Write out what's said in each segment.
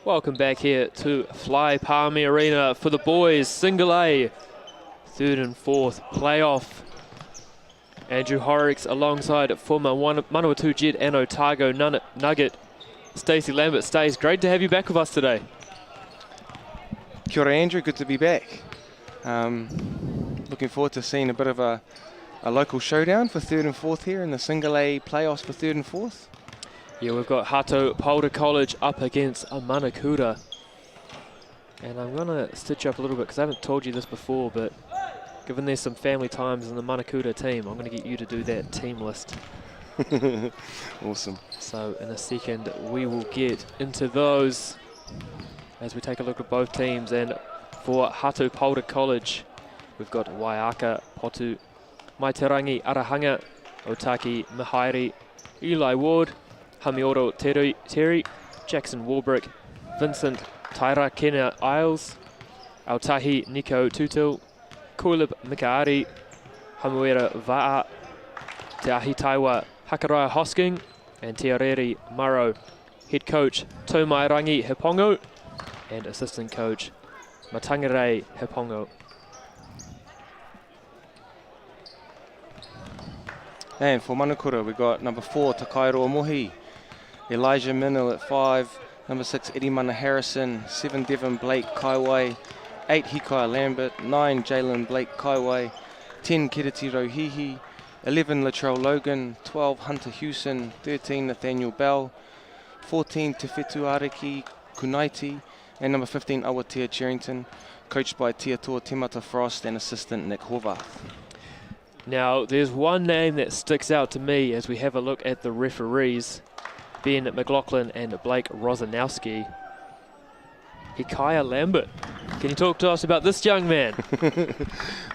Welcome back here to Fly Palmy Arena for the boys, Single A, 3rd and 4th playoff. Andrew Horrocks alongside former Manukura Jet and Otago Nugget, Stacey Lambert. Stace, great to have you back with us today. Kia ora, Andrew, good to be back. Looking forward to seeing a bit of a local showdown for 3rd and 4th here in the Single A playoffs for 3rd and 4th. Yeah, we've got Hato Paora College up against a Manukura. And I'm going to stitch up a little bit because I haven't told you this before, but given there's some family times in the Manukura team, I'm going to get you to do that team list. Awesome. So in a second, we will get into those as we take a look at both teams. And for Hato Paora College, we've got Waiaka Potu, Maiterangi Arahanga, Otaki Mihairi, Eli Ward, Hamioro Terry, Jackson Warbrick, Vincent Taira Kena Isles, Autahi Nico Tutil, Koilib Mikaari, Hamuera Va'a, Te Ahi Taiwa Hakaraya Hosking, and Te Areri Maro. Head coach Tomai Rangi Hepongo, and assistant coach Matangere Hepongo. And for Manukura, we got number 4, Takairoa Mohi, Elijah Minil at 5, number 6, Eddie Mana Harrison, 7, Devon Blake Kaiwai, 8, Hikaya Lambert, 9, Jalen Blake Kaiwai, 10, Kiriti Rohihi, 11, Latrell Logan, 12, Hunter Hewson, 13, Nathaniel Bell, 14, Tefetu Ariki Kunaiti, and number 15, Awatea Cherrington, coached by Tiatua Timata Frost and assistant Nick Horvath. Now, there's one name that sticks out to me as we have a look at the referees, Ben McLaughlin and Blake Rosanowski. Hikaya Lambert, can you talk to us about this young man?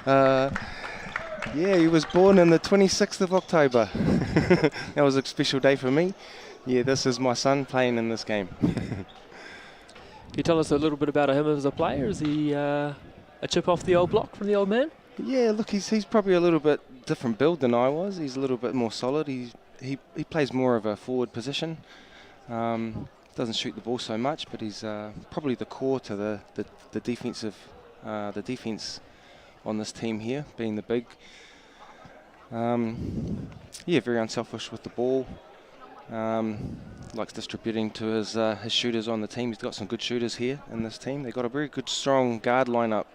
Yeah, he was born on the 26th of October. That was a special day for me. Yeah, this is my son playing in this game. Can you tell us a little bit about him as a player? Is he a chip off the old block from the old man? Yeah, look, he's probably a little bit different build than I was. He's a little bit more solid. He plays more of a forward position. Doesn't shoot the ball so much, but he's probably the core to the defensive defense on this team here, being the big. Yeah, very unselfish with the ball. Likes distributing to his shooters on the team. He's got some good shooters here in this team. They've got a very good, strong guard lineup.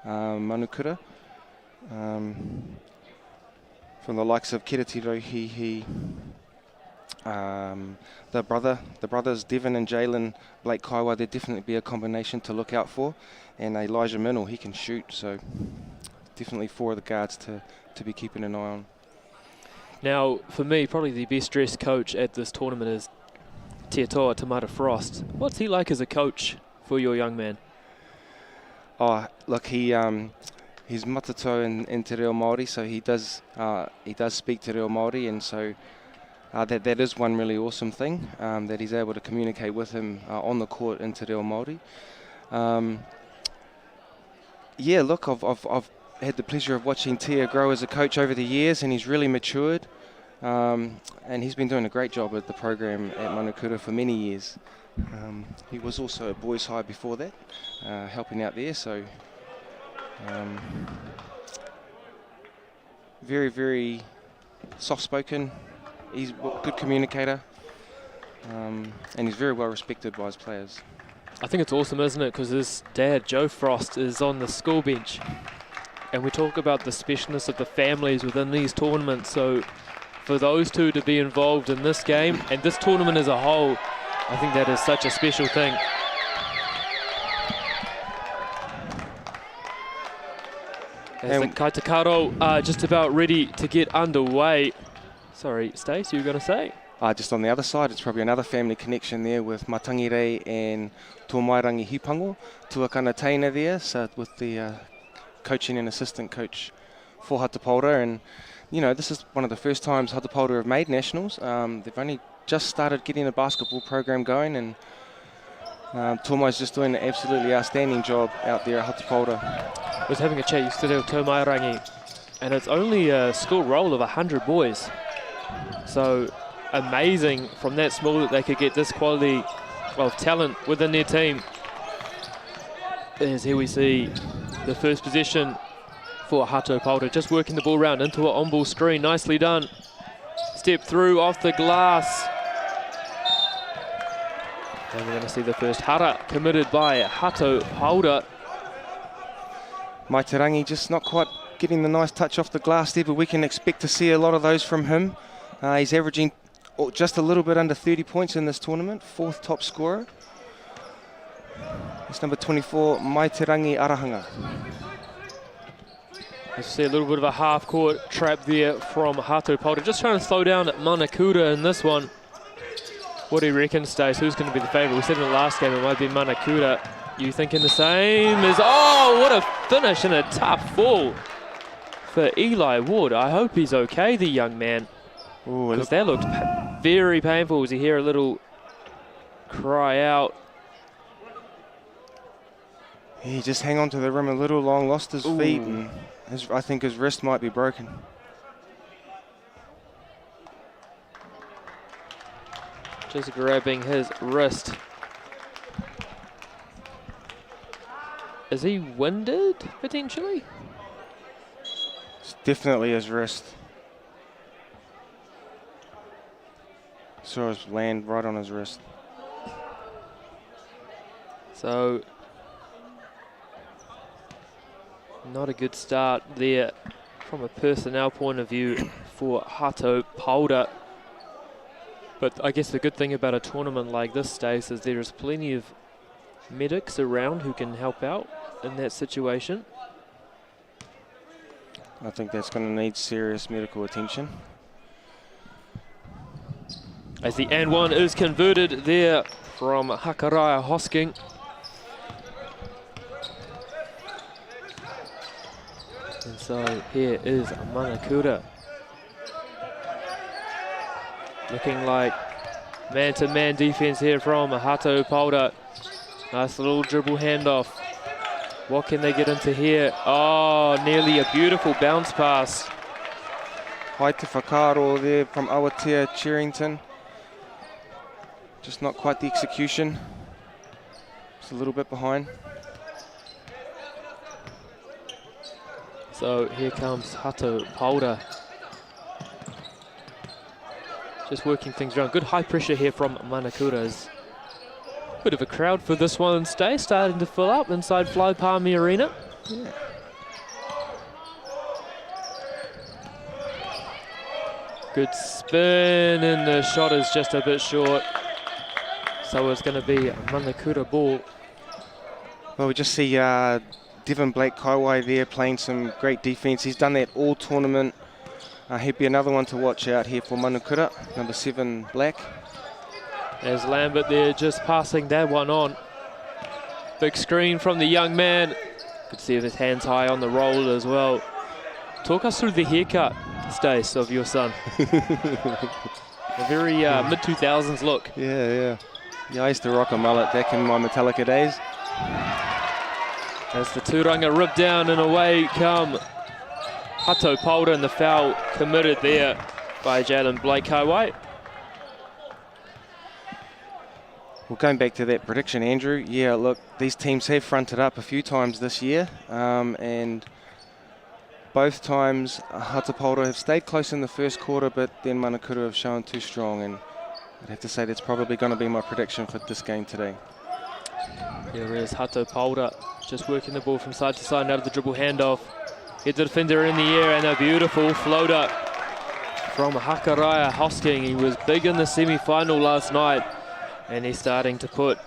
Manukura, from the likes of Kiriti Rohihi, the brothers Devon and Jalen Blake Kaiwa, there'd definitely be a combination to look out for, and Elijah Minil, he can shoot, so definitely 4 of the guards to be keeping an eye on. Now, for me, probably the best dressed coach at this tournament is Tiatua Timata Frost. What's he like as a coach for your young man? Oh, look, he's matato in Te Reo Māori, so he does speak Te Reo Māori, and so that is one really awesome thing, that he's able to communicate with him on the court in Te Reo Māori. Yeah, look, I've had the pleasure of watching Tia grow as a coach over the years, and he's really matured. And he's been doing a great job at the program at Manukura for many years. He was also at Boys High before that, helping out there. So very, very soft-spoken. He's a good communicator, and he's very well respected by his players. I think it's awesome, isn't it? Because his dad, Joe Frost, is on the school bench. And we talk about the specialness of the families within these tournaments. So for those two to be involved in this game and this tournament as a whole, I think that is such a special thing. As the Kaitakaro are just about ready to get underway. Sorry, Stace, you were going to say? Just on the other side, it's probably another family connection there with Matangirei and Tōmairangi Hipango. Tuakana Teina there, so with the coaching and assistant coach for Hato Paora. And, you know, this is one of the first times Hato Paora have made nationals. They've only just started getting a basketball program going, and Tōmai's just doing an absolutely outstanding job out there at Hato Paora. I was having a chat yesterday with Tōmairangi, and it's only a school roll of 100 boys. So amazing from that small that they could get this quality of talent within their team. As here we see the first possession for Hato Paora, just working the ball around into an on-ball screen. Nicely done. Step through off the glass. And we're going to see the first hara committed by Hato Paora. Maiterangi just not quite getting the nice touch off the glass there, but we can expect to see a lot of those from him. He's averaging just a little bit under 30 points in this tournament, 4th top scorer. It's number 24, Maiterangi Arahanga. As you see, a little bit of a half-court trap there from Hato Paora. Just trying to slow down Manukura in this one. What do you reckon, Stace? Who's going to be the favourite? We said in the last game it might be Manukura. You thinking the same? Oh, what a finish and a tough fall for Eli Wood. I hope he's okay, the young man. Because that looked very painful. As you hear a little cry out. He just hang on to the rim a little long, lost his feet, and I think his wrist might be broken. Just grabbing his wrist. Is he winded, potentially? It's definitely his wrist. Saw his land right on his wrist. So, not a good start there from a personnel point of view for Hato Paora. But I guess the good thing about a tournament like this, Stace, is there is plenty of medics around who can help out in that situation. I think that's going to need serious medical attention. As the and one is converted there from Hakaraya Hosking. And so here is Manukura. Looking like man-to-man defense here from Hato Paora. Nice little dribble handoff. What can they get into here? Oh, nearly a beautiful bounce pass. High to Whakaro there from Awatea Cherrington. Just not quite the execution. Just a little bit behind. So here comes Hato Paora. Just working things around. Good high pressure here from Manukura's. Bit of a crowd for this one. Starting to fill up inside Fly Palmy Arena. Yeah. Good spin, and the shot is just a bit short. So it's going to be a Manukura ball. Well, we just see Devin Blake Kaiwai there playing some great defense. He's done that all tournament. He'd be another one to watch out here for Manukura, number 7 Black. As Lambert there just passing that one on. Big screen from the young man. Good to see his hands high on the roll as well. Talk us through the haircut, Stace, of your son. A very mid-2000s look. Yeah. Yeah, I used to rock a mullet back in my Metallica days. As the Turanga rip down and away come Hato Paora, and the foul committed there by Jalen Blake Kaiwai. Well, going back to that prediction, Andrew, yeah, look, these teams have fronted up a few times this year, and both times Hato Paora have stayed close in the first quarter, but then Manukura have shown too strong, and I'd have to say that's probably going to be my prediction for this game today. Here is Hato Paora just working the ball from side to side, out of the dribble handoff. Gets the defender in the air, and a beautiful floater from Hakaraya Hosking. He was big in the semi-final last night, and he's starting to put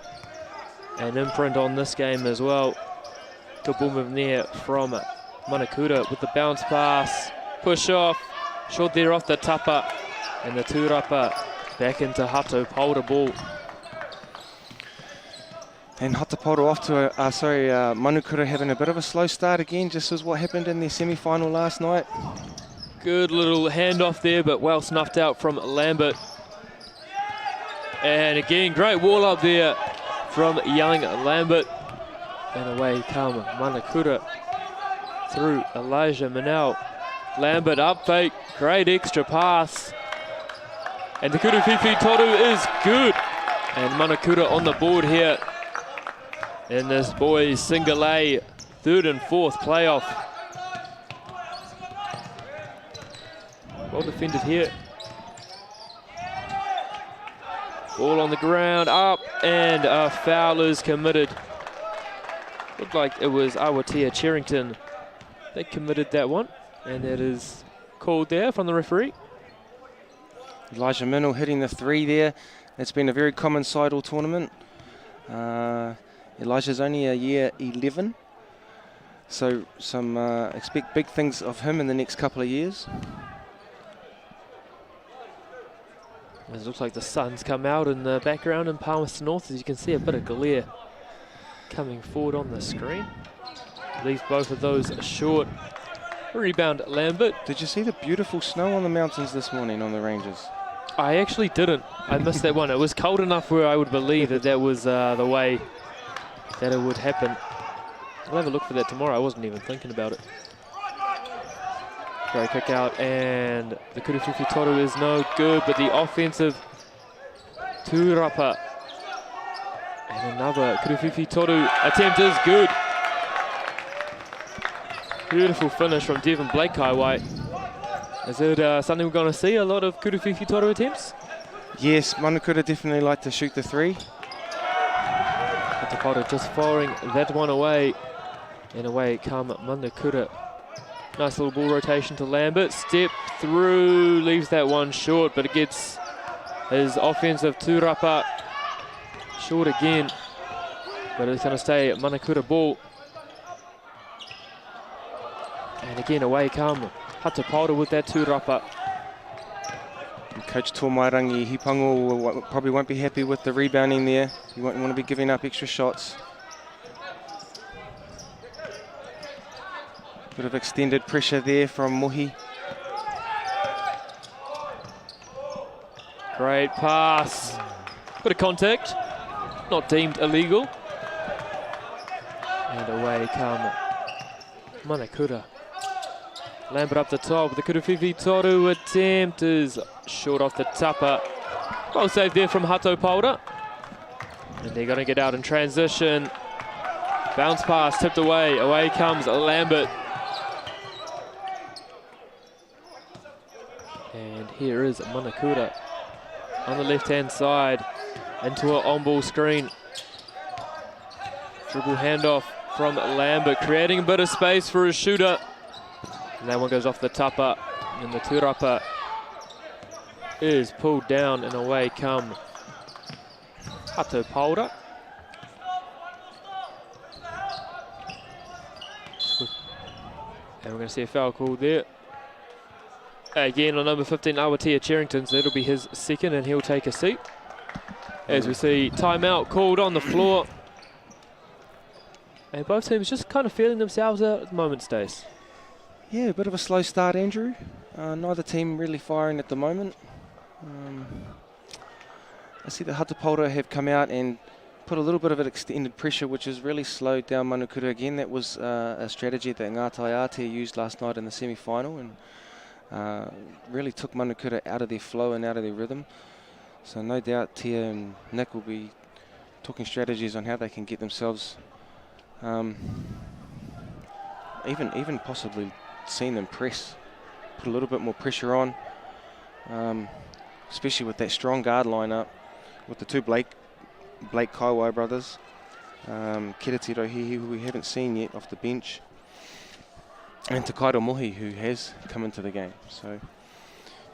an imprint on this game as well. Good ball move there from Manukura with the bounce pass. Push off, short there off the tapa, and the tūrapa back into Hato Paora ball. And Hato Paora off to Manukura having a bit of a slow start again, just as what happened in their semi-final last night. Good little handoff there, but well snuffed out from Lambert. And again, great wall up there from young Lambert. And away come Manukura through Elijah Manel. Lambert up fake, great extra pass. And the Kuruwhiwhi Toru is good. And Manukura on the board here in this boys single A third and fourth playoff. Well defended here. Ball on the ground, up, and a foul is committed. Looked like it was Awatea Cherrington that committed that one, and that is called there from the referee. Elijah Minnow hitting the three there. It's been a very common side all tournament. Elijah's only a year 11, so expect big things of him in the next couple of years. It looks like the sun's come out in the background in Palmerston North, as you can see a bit of glare coming forward on the screen. Leaves both of those short. Rebound Lambert. Did you see the beautiful snow on the mountains this morning on the ranges? I actually didn't. I missed that one. It was cold enough where I would believe that that was the way that it would happen. I'll have a look for that tomorrow. I wasn't even thinking about it. Great kick out, and the Kuruwhiwhi Toru is no good, but the offensive tūrapa and another Kuruwhiwhi Toru attempt is good. Beautiful finish from Devin Blake Kaiwai. Is it something we're going to see, a lot of Kuruwhiwhi Toru attempts? Yes, Manukura definitely like to shoot the three. Hato Paora just firing that one away, and away come Manukura. Nice little ball rotation to Lambert. Step through, leaves that one short, but it gets his offensive tūrapa short again. But it's going to stay at Manukura ball. And again, away come Hato Paora with that tūrapa. Coach Tōmairangi Hipango probably won't be happy with the rebounding there. You won't want to be giving up extra shots. Bit of extended pressure there from Mohi. Great pass. Bit of contact. Not deemed illegal. And away come Manukura. Lambert up the top. The Kuruwhiwhi Toru attempt is short off the tapa. Well saved there from Hato Paora. And they're going to get out in transition. Bounce pass tipped away. Away comes Lambert. And here is Manukura on the left-hand side into an on-ball screen. Dribble handoff from Lambert, creating a bit of space for his shooter. And that one goes off the tapa, and the tūrapa is pulled down, and away come Hato Paora. And we're going to see a foul called there. Again on number 15, Awatea Cherrington, so it'll be his second, and he'll take a seat. As we see timeout called on the floor. And both teams just kind of feeling themselves out at the moment, Stace. Yeah, a bit of a slow start, Andrew. Neither team really firing at the moment. I see that Hato Paora have come out and put a little bit of an extended pressure, which has really slowed down Manukura again. That was a strategy that Ngātai Aotea used last night in the semi-final, and really took Manukura out of their flow and out of their rhythm. So no doubt Tia and Nick will be talking strategies on how they can get themselves, even possibly seeing them press, put a little bit more pressure on, especially with that strong guard lineup with the two Blake Kaiwai brothers, Kiriti Rohihi, who we haven't seen yet off the bench, and Takairo Mohi, who has come into the game. So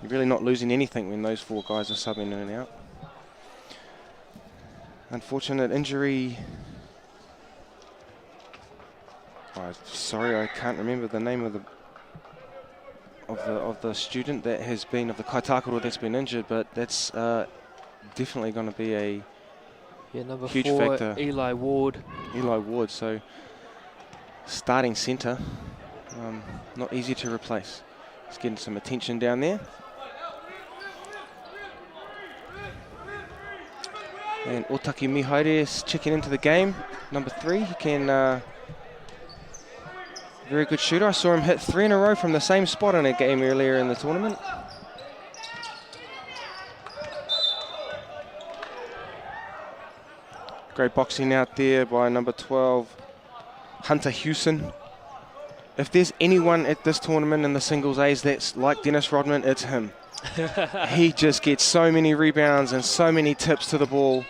you're really not losing anything when those four guys are subbing in and out. Unfortunate injury. Oh, sorry, I can't remember the name of the student that has been, of the Kaitakaro that's been injured, but that's definitely going to be a number huge 4, factor. Eli Ward. Eli Ward, so starting centre, not easy to replace. He's getting some attention down there. And Otaki Mihaere is checking into the game, number 3. He can, very good shooter. I saw him hit 3 in a row from the same spot in a game earlier in the tournament. Great boxing out there by number 12, Hunter Hewson. If there's anyone at this tournament in the singles A's that's like Dennis Rodman, it's him. He just gets so many rebounds and so many tips to the ball.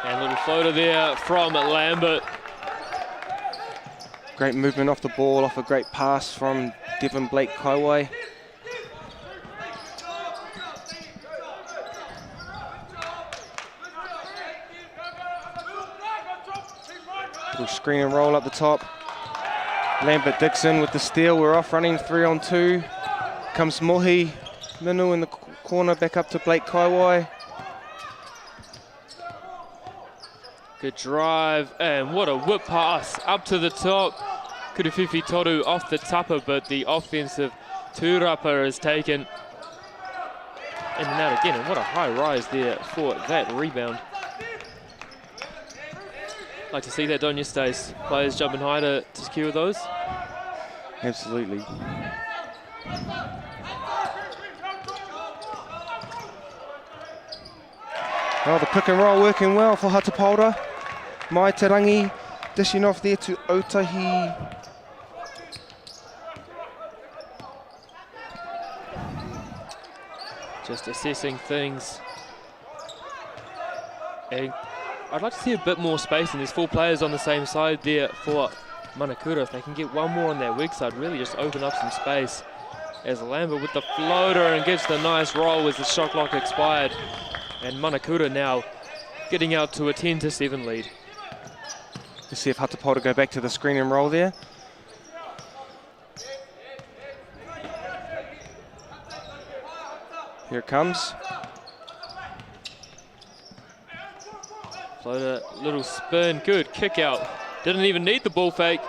And a little floater there from Lambert. Great movement off the ball, off a great pass from Devin Blake Kaiwai. Little screen and roll up the top. Lambert Dixon with the steal. We're off running 3-on-2. Comes Mohi Minu in the corner, back up to Blake Kaiwai. Good drive, and what a whip pass up to the top. Kurufifi Toru off the tupper, but the offensive Tūrapa is taken in and out again. And what a high rise there for that rebound. Like to see that, don't you, Stace? Players jumping high to secure those. Absolutely. Oh, the pick and roll working well for Hato Paora. Mai Tarangi dishing off there to Otahi. Just assessing things. And I'd like to see a bit more space, and there's 4 players on the same side there for Manukura. If they can get one more on their weak side, really just open up some space. As Lambert with the floater and gets the nice roll as the shot clock expired. And Manukura now getting out to a 10-7 lead. Let's see if Hato Paora go back to the screen and roll there. Here it comes. Floater, little spin, good kick out. Didn't even need the ball fake.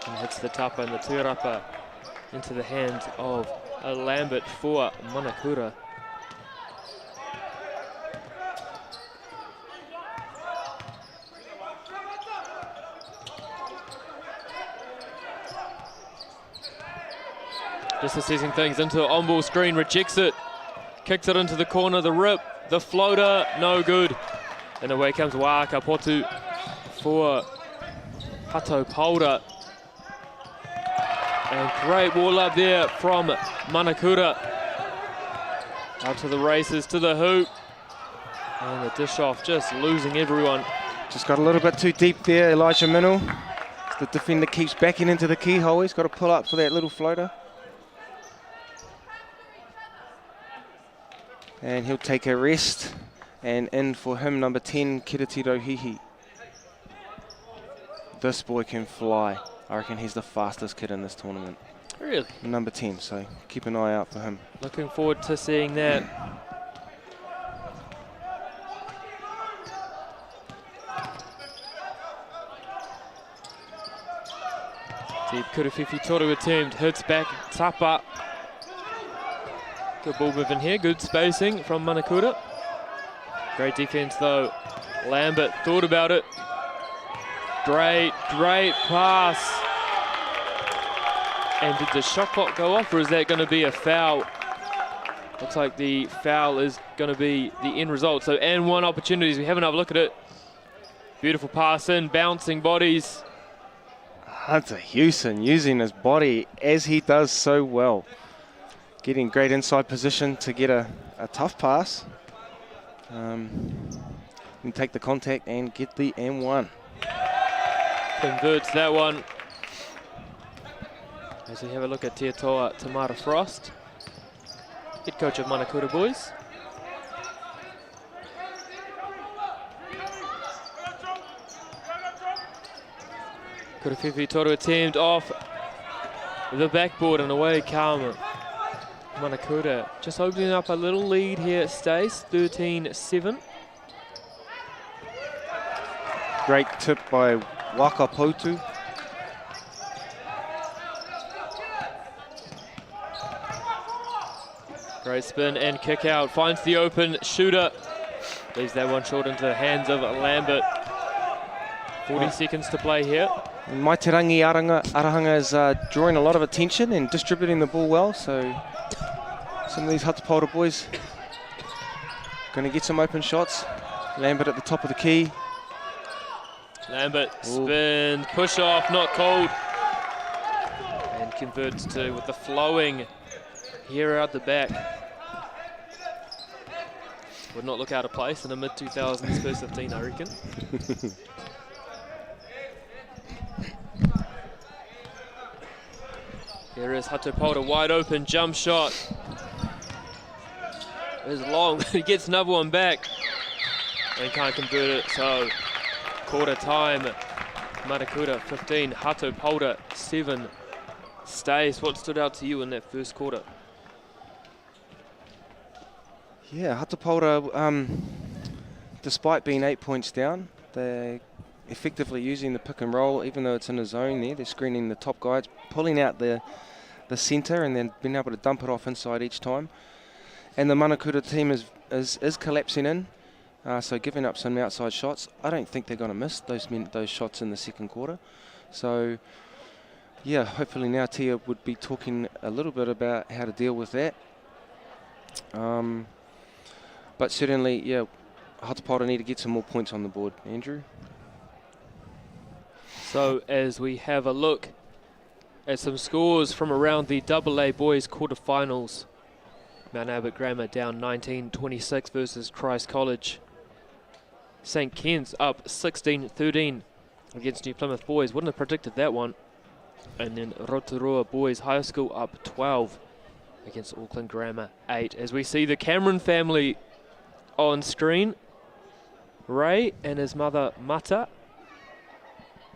And hits the tapa and the Tūrapa into the hands of Lambert for Manukura. Just assessing things into an on-ball screen, rejects it. Kicks it into the corner, the rip, the floater, no good. And away comes Waka Potu for Hato Paora. And great wall up there from Manukura. Out to the races, to the hoop. And the dish off, just losing everyone. Just got a little bit too deep there, Elijah Minu. The defender keeps backing into the keyhole. He's got to pull up for that little floater. And he'll take a rest. And in for him, number 10, Kiriti Rohihi. This boy can fly. I reckon he's the fastest kid in this tournament. Really? Number 10, so keep an eye out for him. Looking forward to seeing that. Deep Kurufifi Toru attempt, hits back, tapa. Good ball movement here, good spacing from Manukura. Great defense though. Lambert thought about it. Great pass. And did the shot clock go off, or is that going to be a foul? Looks like the foul is going to be the end result. So, and one opportunities. We have another look at it. Beautiful pass in, bouncing bodies. Hunter Hewson using his body as he does so well. Getting great inside position to get a tough pass. And take the contact and get the M1. Converts that one. As we have a look at Te Toa Tamara Frost, head coach of Manukura boys. Kurafefi Toru attempt off the backboard and away come Manukura. Just opening up a little lead here at Stace, 13-7. Great tip by Wakapotu. Great spin and kick out, finds the open shooter. Leaves that one short into the hands of Lambert. 40 seconds to play here. Maiterangi Arahanga is drawing a lot of attention and distributing the ball well, so some of these Hato Paora boys going to get some open shots. Lambert at the top of the key. Lambert spins, push off, not called. And converts to with the flowing here out the back. Would not look out of place in a mid-2000s first 15, I reckon. Here is Hato Paora, wide open jump shot. It's long, he gets another one back and can't convert it, so quarter time, Manukura 15, Hato Paora 7. Stace, what stood out to you in that first quarter? Yeah, Hato Paora, despite being 8 points down, they're effectively using the pick and roll, even though it's in a zone there. They're screening the top guys, pulling out the centre and then being able to dump it off inside each time. And the Manukura team is collapsing in, so giving up some outside shots. I don't think they're going to miss those shots in the second quarter. So, yeah, hopefully now Tia would be talking a little bit about how to deal with that. But certainly, yeah, Hato Paora need to get some more points on the board. Andrew? So as we have a look at some scores from around the AA boys quarterfinals, Mount Albert Grammar down 19-26 versus Christ College. St. Ken's up 16-13 against New Plymouth boys. Wouldn't have predicted that one. And then Rotorua boys high school up 12 against Auckland Grammar 8. As we see the Cameron family on screen, Ray and his mother Mata.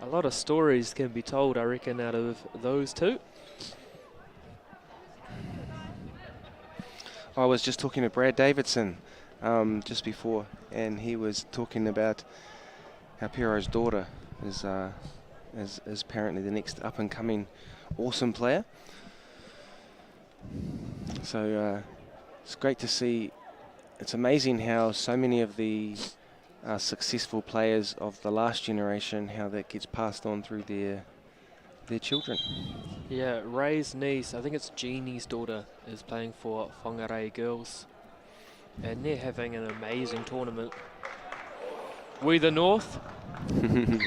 A lot of stories can be told, I reckon, out of those two. I was just talking to Brad Davidson just before, and he was talking about how Piero's daughter is apparently the next up-and-coming awesome player. So it's great to see. It's amazing how so many of the successful players of the last generation, how that gets passed on through their children. Yeah, Ray's niece, I think it's Jeannie's daughter, is playing for Whangarei Girls. And they're having an amazing tournament. We the North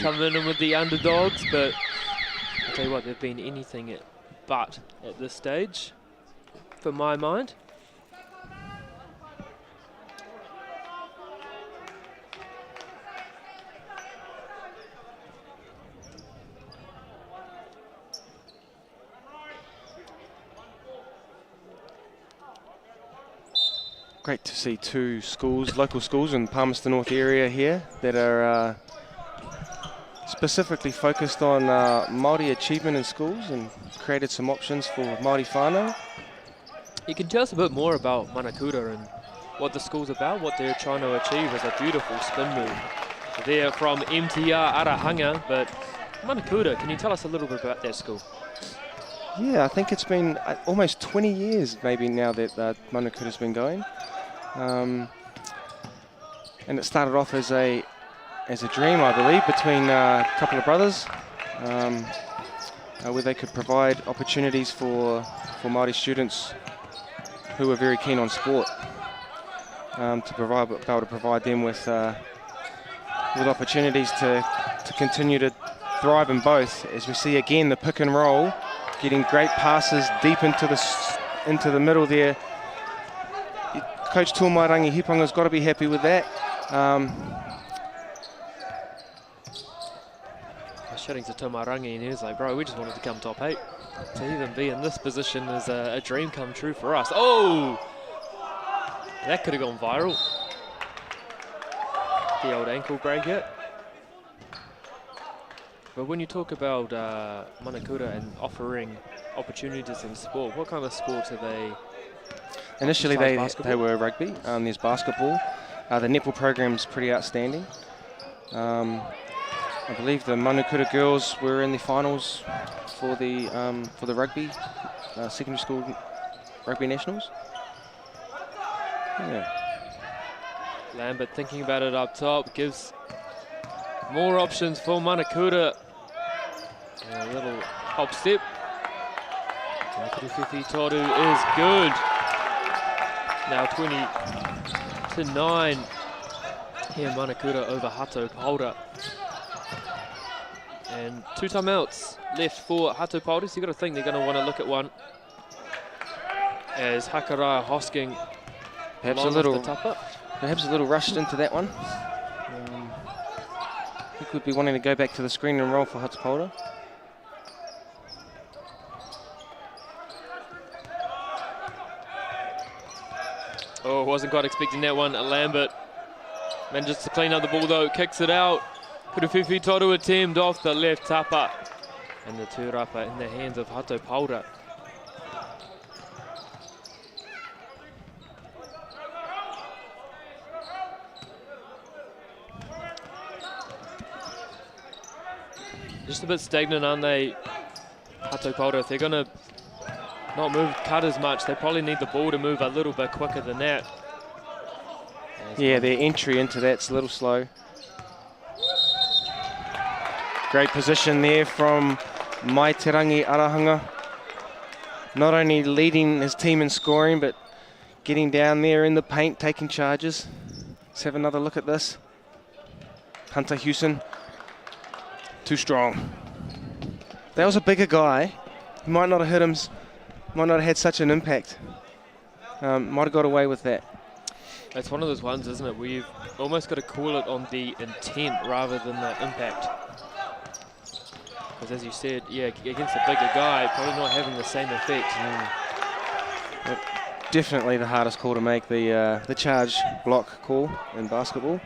coming in with the underdogs, but I'll tell you what, they've been anything but at this stage, for my mind. Great to see two schools, local schools in Palmerston North area here that are specifically focused on Māori achievement in schools and created some options for Māori whānau. You can tell us a bit more about Manukura and what the school's about, what they're trying to achieve. As a beautiful spin move there from MTR Arahanga, but Manukura, can you tell us a little bit about that school? Yeah, I think it's been almost 20 years maybe now that Manukura's been going. And it started off as a dream, I believe, between a couple of brothers. where they could provide opportunities for Māori students who are very keen on sport, to be able to provide them with opportunities to continue to thrive in both. As we see again, the pick and roll, getting great passes deep into the middle there. Coach Tūmairangi Hipanga's got to be happy with that. I was chatting to Tūmairangi and he was like, bro, we just wanted to come top 8. To even be in this position is a dream come true for us. Oh! That could have gone viral. The old ankle break hit. But when you talk about Manukura and offering opportunities in sport, what kind of sports are they? Initially they were rugby, there's basketball. The netball program's pretty outstanding. I believe the Manukura girls were in the finals for the rugby, secondary school rugby nationals. Yeah. Lambert thinking about it up top, gives more options for Manukura. And a little hop step. Fifi Toru is good. Now 20-9 here, Manukura over Hato Paora. And 2 timeouts left for Hato Paora, so you've got to think they're going to want to look at one. As Hakaraya Hosking perhaps a little rushed into that one. He could be wanting to go back to the screen and roll for Hato Paora. Oh, wasn't quite expecting that one. Lambert manages to clean up the ball though, kicks it out. Purufifi Toru attempt off the left tapa. And the tūrapa in the hands of Hato Paora. Just a bit stagnant, aren't they, Hato Paora? If they're going to not cut as much, they probably need the ball to move a little bit quicker than that. Yeah, their entry into that's a little slow. Great position there from Maiterangi Arahanga. Not only leading his team in scoring, but getting down there in the paint, taking charges. Let's have another look at this. Hunter Hewson, too strong. That was a bigger guy. He might not have hit him, might not have had such an impact. Might have got away with that. It's one of those ones, isn't it, where you've almost got to call it on the intent rather than the impact. Because as you said, yeah, against a bigger guy, probably not having the same effect. Yep. Definitely the hardest call to make, the charge block call in basketball.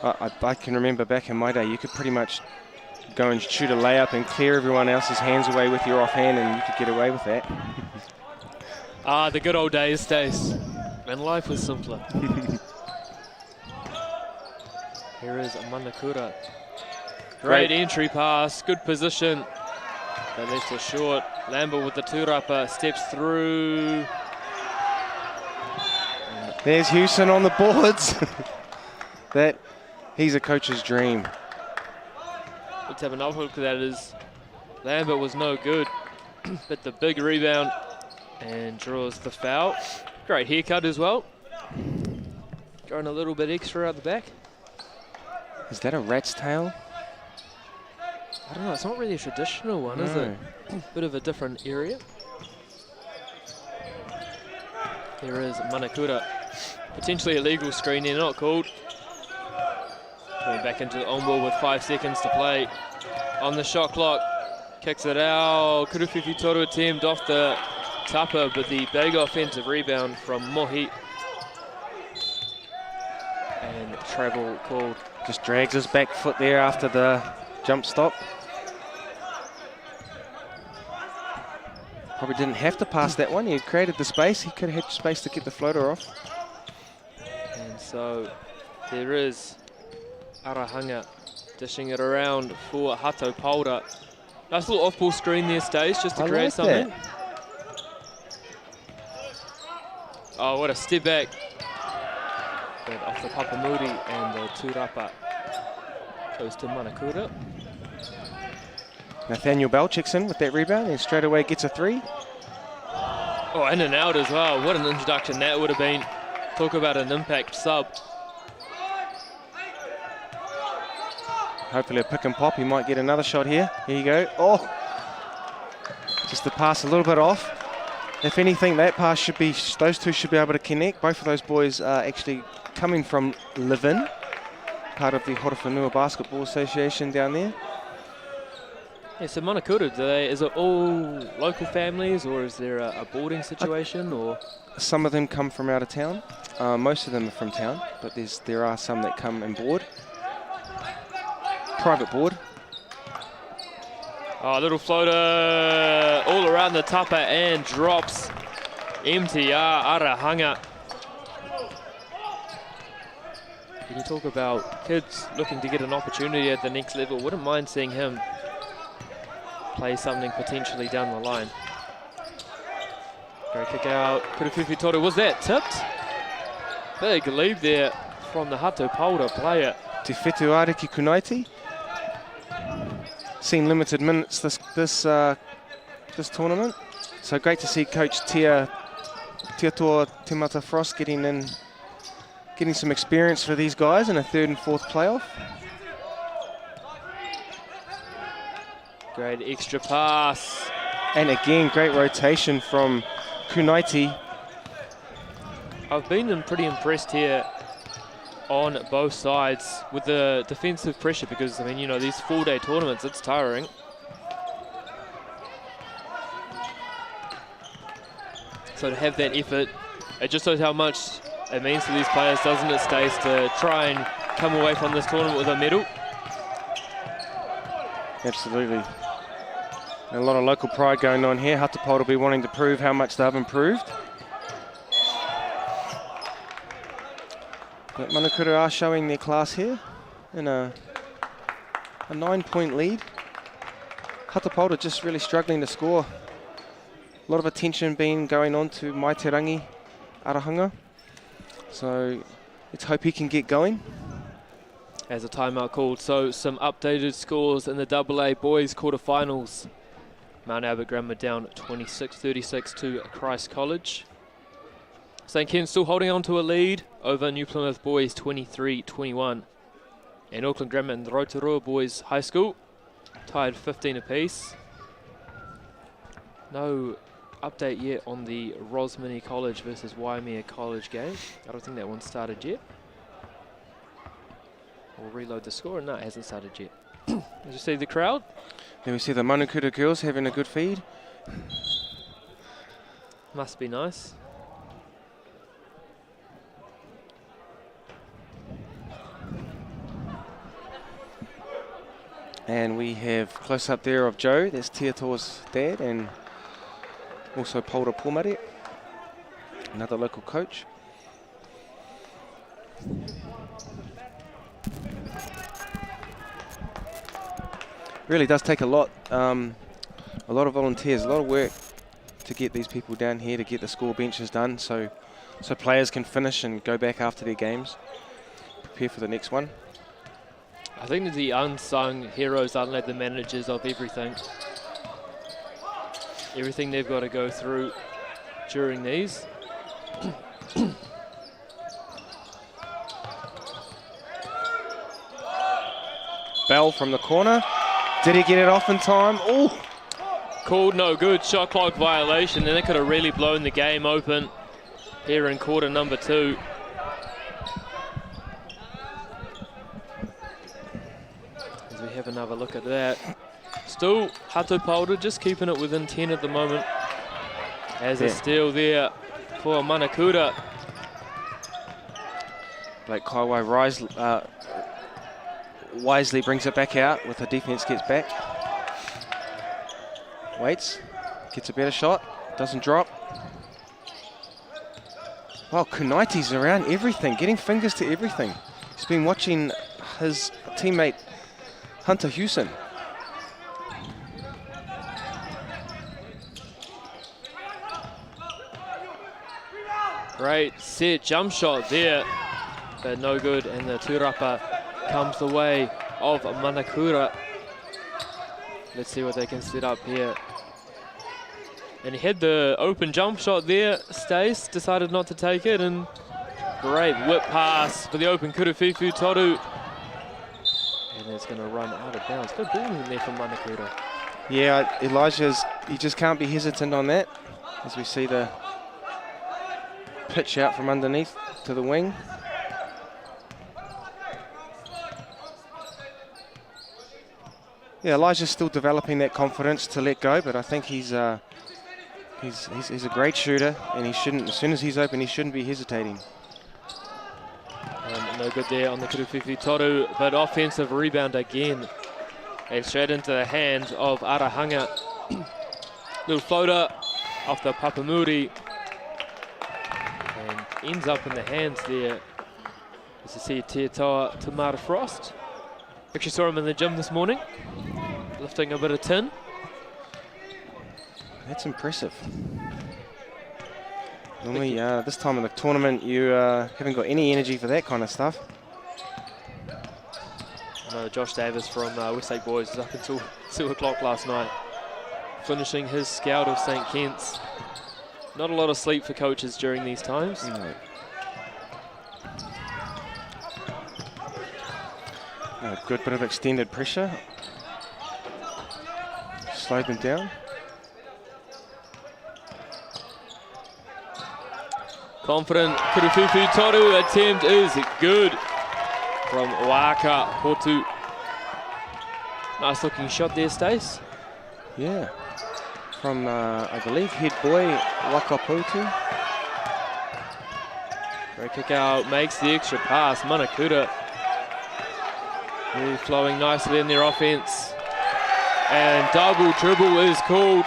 I can remember back in my day, you could pretty much go and shoot a layup and clear everyone else's hands away with your offhand, and you could get away with that. The good old days, Stace. And life was simpler. Here is Manukura. Great entry pass, good position. They left it short. Lambert with the tūrapa, steps through. There's Hewson on the boards. He's a coach's dream. Let's have another look at that. Lambert was no good, but the big rebound and draws the foul. Great haircut as well. Going a little bit extra out the back. Is that a rat's tail? I don't know, it's not really a traditional one, is it? Bit of a different area. Here is Manukura. Potentially illegal screen there, not called. Going back into the on ball with 5 seconds to play. On the shot clock, kicks it out. Kurufifi Toru attempt off the tapa, but the big offensive rebound from Mohi. And travel called. Just drags his back foot there after the jump stop. Probably didn't have to pass that one. He had created the space. He could have had space to get the floater off. And so there is Arahanga dishing it around for Hato Paora. Nice little off-ball screen there, Stace, just to create something. That. Oh, what a step back. But So Papamuri and the Tūrapa goes to Manukura. Nathaniel Bell checks in with that rebound and straight away gets a 3. Oh, in and out as well. What an introduction that would have been. Talk about an impact sub. Hopefully a pick and pop. He might get another shot here. Here you go. Oh, just the pass a little bit off. If anything, that pass should be, those two should be able to connect. Both of those boys are actually coming from Live-In, part of the Horowhenua Basketball Association down there. Yeah, so Manukura, is it all local families, or is there a boarding situation? Or some of them come from out of town. Most of them are from town, but there are some that come and board. Private board. Oh, a little floater all around the tapa and drops. MTR Arahanga. Can you talk about kids looking to get an opportunity at the next level? Wouldn't mind seeing him play something potentially down the line. Great kick out. Kurufufi Toru, was that tipped? Big lead there from the Hato Paora player. Te Whetu Ariki Kunaiti. Seen limited minutes this tournament. So great to see Coach Tia Timata Frost getting some experience for these guys in a 3rd and 4th playoff. Great extra pass. And again, great rotation from Kunaiti. I've been pretty impressed here on both sides with the defensive pressure, because, I mean, you know, these 4-day tournaments, it's tiring. So to have that effort, it just shows how much it means to these players, doesn't it, Stace, to try and come away from this tournament with a medal? Absolutely. And a lot of local pride going on here. Hatapult will be wanting to prove how much they've improved. But Manukura are showing their class here in a 9-point lead. Hatapult are just really struggling to score. A lot of attention being going on to Maiterangi Arahanga. So let's hope he can get going. As a timeout called, so some updated scores in the AA boys quarterfinals. Mount Albert Grammar down 26-36 to Christ College. St. Ken's still holding on to a lead over New Plymouth boys 23-21. And Auckland Grammar and Rotorua boys high school tied 15 apiece. No update yet on the Rosmini College versus Waimea College game. I don't think that one started yet. We'll reload the score. No, it hasn't started yet. Did you see the crowd? Then we see the Manukura girls having a good feed. Must be nice. And we have close up there of Joe, that's Tiato's dad, and also Paora Pomare, another local coach. Really does take a lot of volunteers, a lot of work to get these people down here, to get the score benches done, so players can finish and go back after their games, prepare for the next one. I think that the unsung heroes aren't like the managers of everything. Everything they've got to go through during these. Bell from the corner. Did he get it off in time? Oh! Called no good, shot clock violation, and it could have really blown the game open here in quarter number 2. As we have another look at that. Still, Hato Paora just keeping it within 10 at the moment. As a steal there for Manukura. Blake Kaiwai wisely brings it back out with the defense gets back. Waits, gets a better shot, doesn't drop. Well, Kunaiti's around everything, getting fingers to everything. He's been watching his teammate Hunter Hewson. Great set jump shot there but no good, and the tūrapa comes the way of Manukura. Let's see what they can set up here. And he had the open jump shot there. Stace decided not to take it, and great whip pass for the open Kuruwhiwhi Toru. And it's going to run out of bounds. Good ball in there from Manukura. Yeah, he just can't be hesitant on that, as we see the pitch out from underneath to the wing. Yeah, Elijah's still developing that confidence to let go, but I think he's a great shooter, and he shouldn't. As soon as he's open, he shouldn't be hesitating. No good there on the Kuruwhiwhi Toru, but offensive rebound again, and straight into the hands of Arahanga. Little floater off the Papamuri, and ends up in the hands there. As you see Te Toa Tamara Frost. Actually saw him in the gym this morning, lifting a bit of tin. That's impressive. Normally, this time of the tournament, you haven't got any energy for that kind of stuff. No, Josh Davis from Westlake Boys was up until 2 o'clock last night, finishing his scout of St. Kitts. Not a lot of sleep for coaches during these times. No. A good bit of extended pressure. Slowed them down. Confident Kuruwhiwhi Toru attempt is good from Waka Hotu. Nice looking shot there, Stace. Yeah. From, I believe, head boy Waka Hotu. Great kick out, makes the extra pass. Manukura really flowing nicely in their offense. And double dribble is called.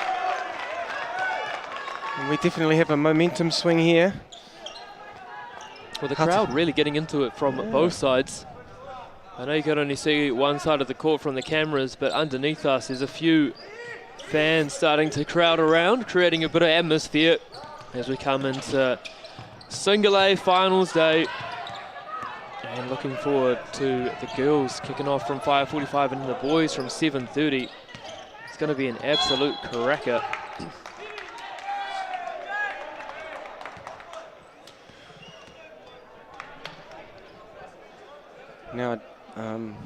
And we definitely have a momentum swing here. Well, the crowd really getting into it from both sides. I know you can only see one side of the court from the cameras, but underneath us there's a few fans starting to crowd around, creating a bit of atmosphere as we come into Single A finals day. And looking forward to the girls kicking off from 5:45 and the boys from 7:30. It's going to be an absolute cracker. Now, number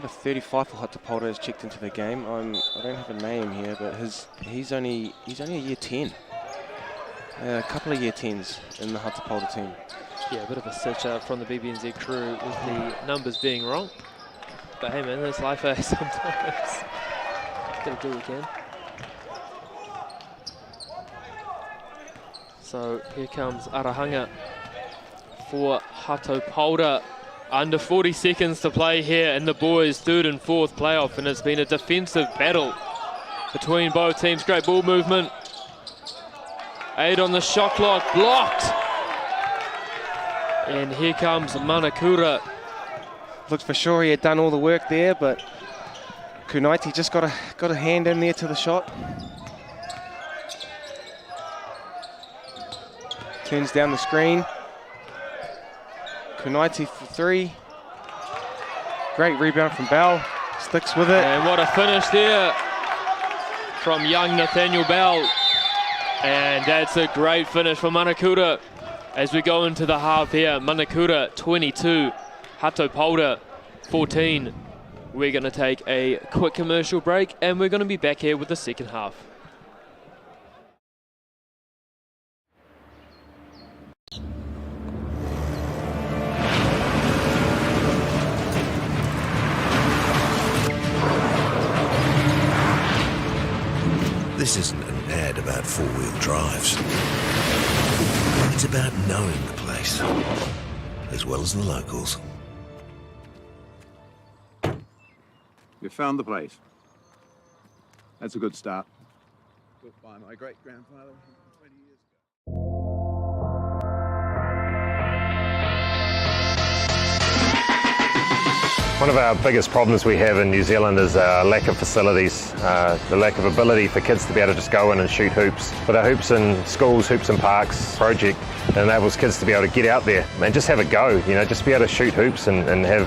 35 for Hato Paora has checked into the game. I don't have a name here, but he's only a year 10. A couple of year 10s in the Hato Paora team. Yeah, a bit of a search out from the BB&Z crew with the numbers being wrong. But hey man, that's life sometimes. Gotta do what we can. So here comes Arahanga for Hato Paora. Under 40 seconds to play here in the boys' 3rd and 4th playoff, and it's been a defensive battle between both teams. Great ball movement. 8 on the shot clock, blocked. And here comes Manukura. Looks for sure he had done all the work there, but Kunaiti just got a hand in there to the shot. Turns down the screen. Kunaiti for 3. Great rebound from Bell. Sticks with it. And what a finish there from young Nathaniel Bell. And that's a great finish for Manukura. As we go into the half here, Manukura 22, Hato Paora 14. We're going to take a quick commercial break, and we're going to be back here with the second half. This isn't an ad about four-wheel drives. It's about knowing the place, as well as the locals. We found the place. That's a good start. Built by my great-grandfather 20 years ago. One of our biggest problems we have in New Zealand is our lack of facilities, the lack of ability for kids to be able to just go in and shoot hoops. But our Hoops in Schools, Hoops in Parks project enables kids to be able to get out there and just have a go, you know, just be able to shoot hoops and have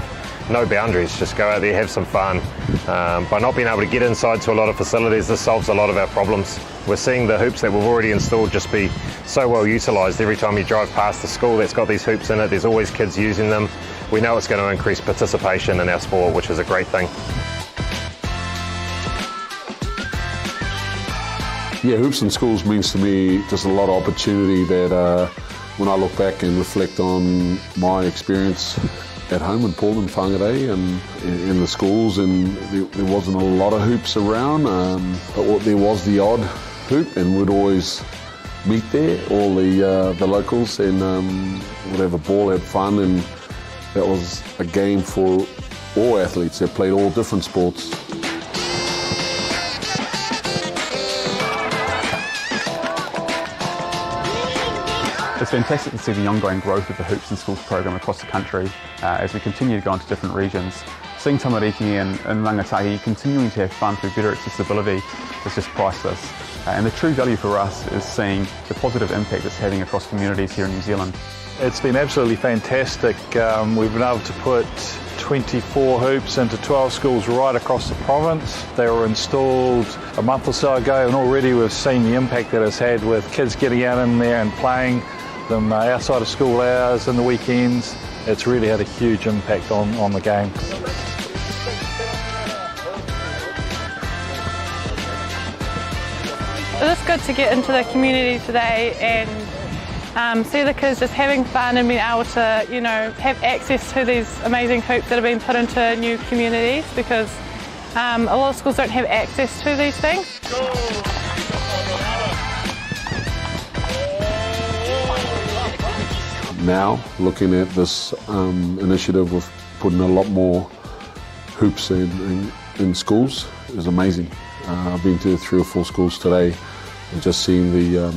no boundaries, just go out there, have some fun. By not being able to get inside to a lot of facilities, this solves a lot of our problems. We're seeing the hoops that we've already installed just be so well utilised. Every time you drive past a school that's got these hoops in it, there's always kids using them. We know it's going to increase participation in our sport, which is a great thing. Yeah, Hoops in Schools means to me just a lot of opportunity that when I look back and reflect on my experience at home in Portland, Whangarei, and in the schools, and there wasn't a lot of hoops around, but there was the odd hoop, and we'd always meet there, all the locals, and would have a ball, have fun, and that was a game for all athletes that played all different sports. It's fantastic to see the ongoing growth of the Hoops in Schools program across the country as we continue to go into different regions. Seeing tamariki and rangatahi continuing to have fun through better accessibility is just priceless. And the true value for us is seeing the positive impact it's having across communities here in New Zealand. It's been absolutely fantastic. We've been able to put 24 hoops into 12 schools right across the province. They were installed a month or so ago, and already we've seen the impact that it's had with kids getting out in there and playing them outside of school hours and the weekends. It's really had a huge impact on the game. It was good to get into the community today and see the kids just having fun and being able to, you know, have access to these amazing hoops that have been put into new communities, because a lot of schools don't have access to these things. Now, looking at this initiative of putting a lot more hoops in schools is amazing. I've been to 3 or 4 schools today, and just seeing the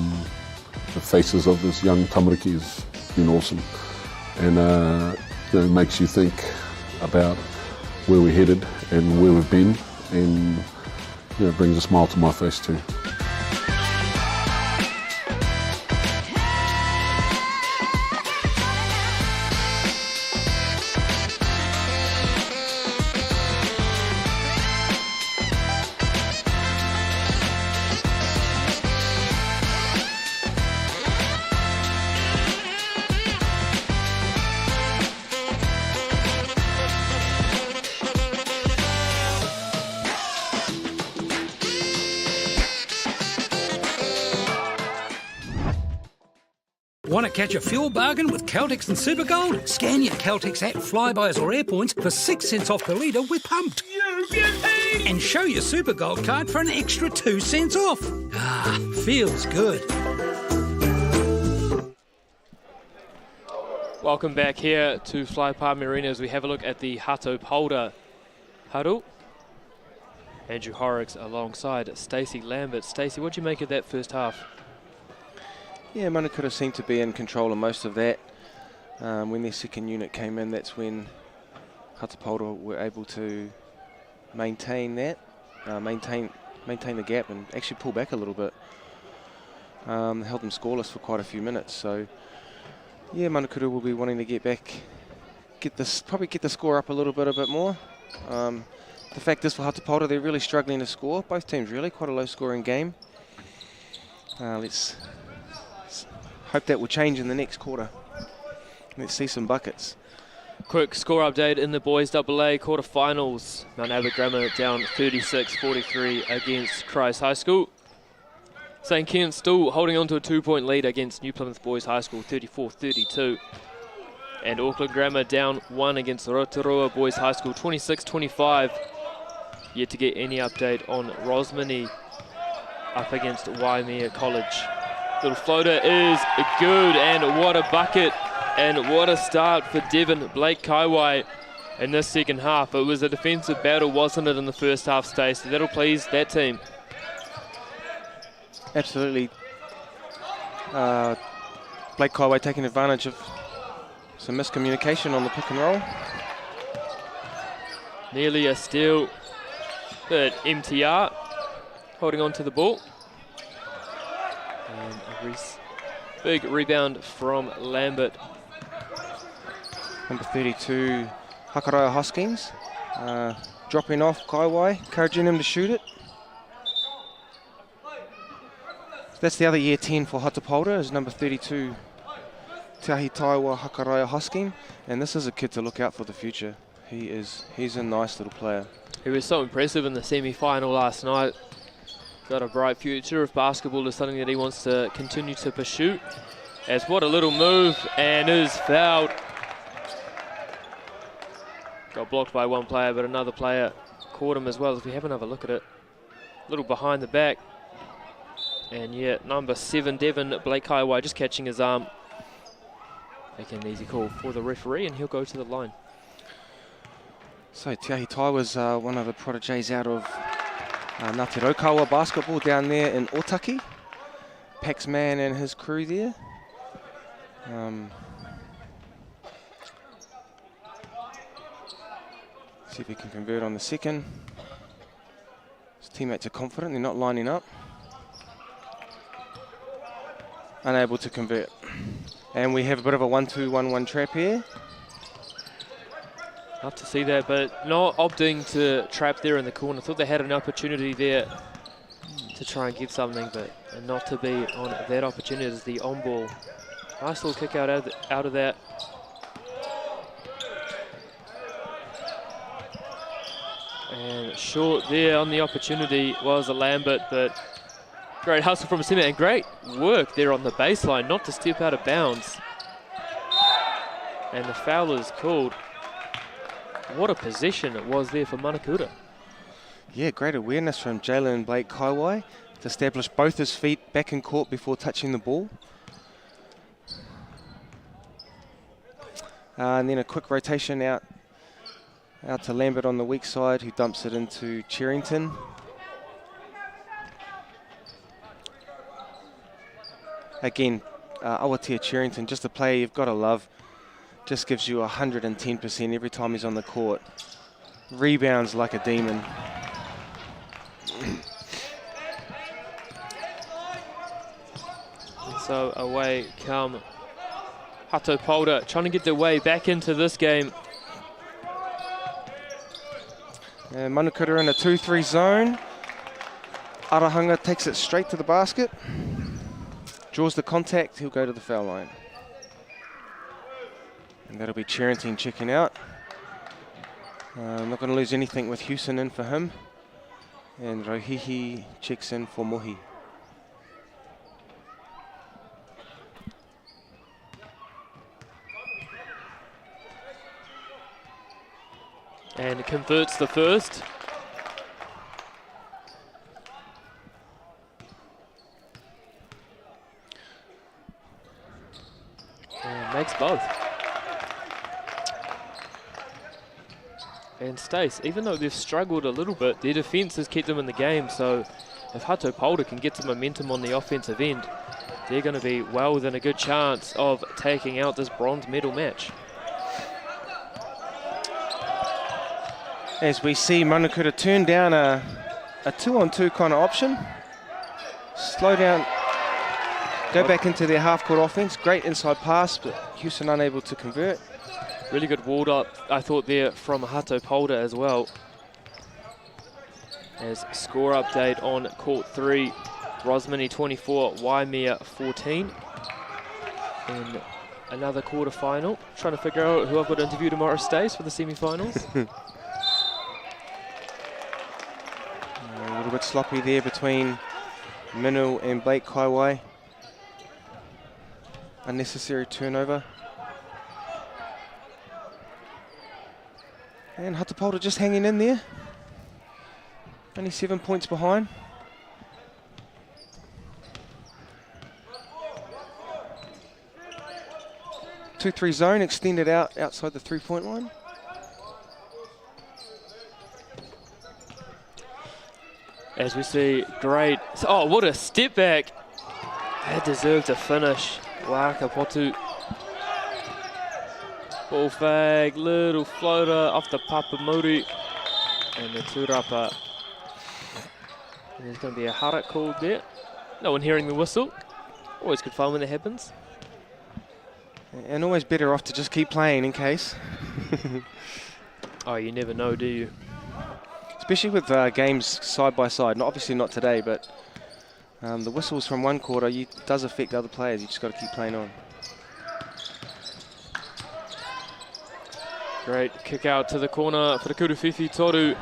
faces of this young tamariki has been awesome, and you know, it makes you think about where we're headed and where we've been, and you know, it brings a smile to my face too. Want to catch a fuel bargain with Caltex and Supergold? Scan your Caltex app, Flybuys or Airpoints for 6 cents off per litre with Pumped. And show your Supergold card for an extra 2 cents off. Ah, feels good. Welcome back here to Fly Palmy Arena as we have a look at the Hato Paora huddle. Andrew Horrocks alongside Stacey Lambert. Stacey, what do you make of that first half? Yeah, Manukura seemed to be in control of most of that. When their second unit came in, that's when Hato Paora were able to maintain that, maintain the gap, and actually pull back a little bit. Held them scoreless for quite a few minutes. So, yeah, Manukura will be wanting to get back, probably get the score up a bit more. The fact is, for Hato Paora, they're really struggling to score. Both teams really quite a low-scoring game. Let's hope that will change in the next quarter. Let's see some buckets. Quick score update in the boys AA quarterfinals. Mount Albert Grammar down 36-43 against Christ High School. St Kitts still holding on to a 2-point lead against New Plymouth Boys High School, 34-32. And Auckland Grammar down 1 against Rotorua Boys High School, 26-25. Yet to get any update on Rosmini up against Waimea College. Little floater is good, and what a bucket and what a start for Devon Blake Kaiwai in this second half. It was a defensive battle, wasn't it, in the first half, Stacey? So that'll please that team. Absolutely. Blake Kaiwai taking advantage of some miscommunication on the pick and roll. Nearly a steal, but MTR holding on to the ball. And a big rebound from Lambert. Number 32, Hakaraya Hoskins, dropping off Kaiwai, encouraging him to shoot it. That's the other year 10 for Hato Paora, is number 32, Te Ahi Taiwa Hakaraya Hoskin, and this is a kid to look out for the future. He's a nice little player. He was so impressive in the semi-final last night. Got a bright future. If basketball is something that he wants to continue to pursue. As what a little move, and is fouled. Got blocked by one player, but another player caught him as well. If we have another look at it, a little behind the back. And yeah, number 7, Devin Blake Kaiwai, just catching his arm. Making an easy call for the referee, and he'll go to the line. So Te Ahi Tai was one of the prodigies out of Ngāti Raukawa basketball down there in Otaki. Paxman and his crew there. See if he can convert on the second. His teammates are confident, they're not lining up. Unable to convert. And we have a bit of a 1-2-1-1 trap here. Love to see that, but not opting to trap there in the corner. Thought they had an opportunity there to try and get something, but not to be on that opportunity as the on ball. Nice little kick out of that. And short there on the opportunity was a Lambert, but great hustle from Sima and great work there on the baseline, not to step out of bounds. And the foul is called. What a possession it was there for Manukura. Yeah, great awareness from Jalen Blake Kaiwai to establish both his feet back in court before touching the ball. And then a quick rotation out to Lambert on the weak side, who dumps it into Cherrington. Again, Awatea Cherrington, just a player you've got to love. Just gives you 110% every time he's on the court. Rebounds like a demon. So away come Hato Paora, trying to get their way back into this game. And Manukura in a 2-3 zone. Arahanga takes it straight to the basket. Draws the contact, he'll go to the foul line. And that'll be Cherrington checking out. Not going to lose anything with Houston in for him. And Rohihi checks in for Mohi. And converts the first. And makes both. And Stace, even though they've struggled a little bit, their defense has kept them in the game. So if Hato Paora can get some momentum on the offensive end, they're going to be well within a good chance of taking out this bronze medal match. As we see Manukura turn down a 2-on-2 kind of option. Slow down, go back into their half-court offense. Great inside pass, but Houston unable to convert. Really good walled up, I thought, there from Hato Paora as well. As score update on court 3, Rosmini 24, Waimea 14. In another quarter-final. Trying to figure out who I've got to interview tomorrow, Stace, for the semi-finals. A little bit sloppy there between Minu and Blake Kaiwai. Unnecessary turnover. And Hato Paora just hanging in there. Only 7 points behind. Two-three zone extended out outside the three-point line. As we see, great. Oh, what a step back. That deserved a finish. Waka Potu. Ball fag, little floater off the Papamuri. And the tūrapa. And there's going to be a hara called there. No one hearing the whistle. Always good fun when that happens. And always better off to just keep playing in case. Oh, you never know, do you? Especially with games side by side. Obviously not today, but the whistles from one quarter does affect other players. You just got to keep playing on. Great kick out to the corner for the Kuruwhiwhi Toru.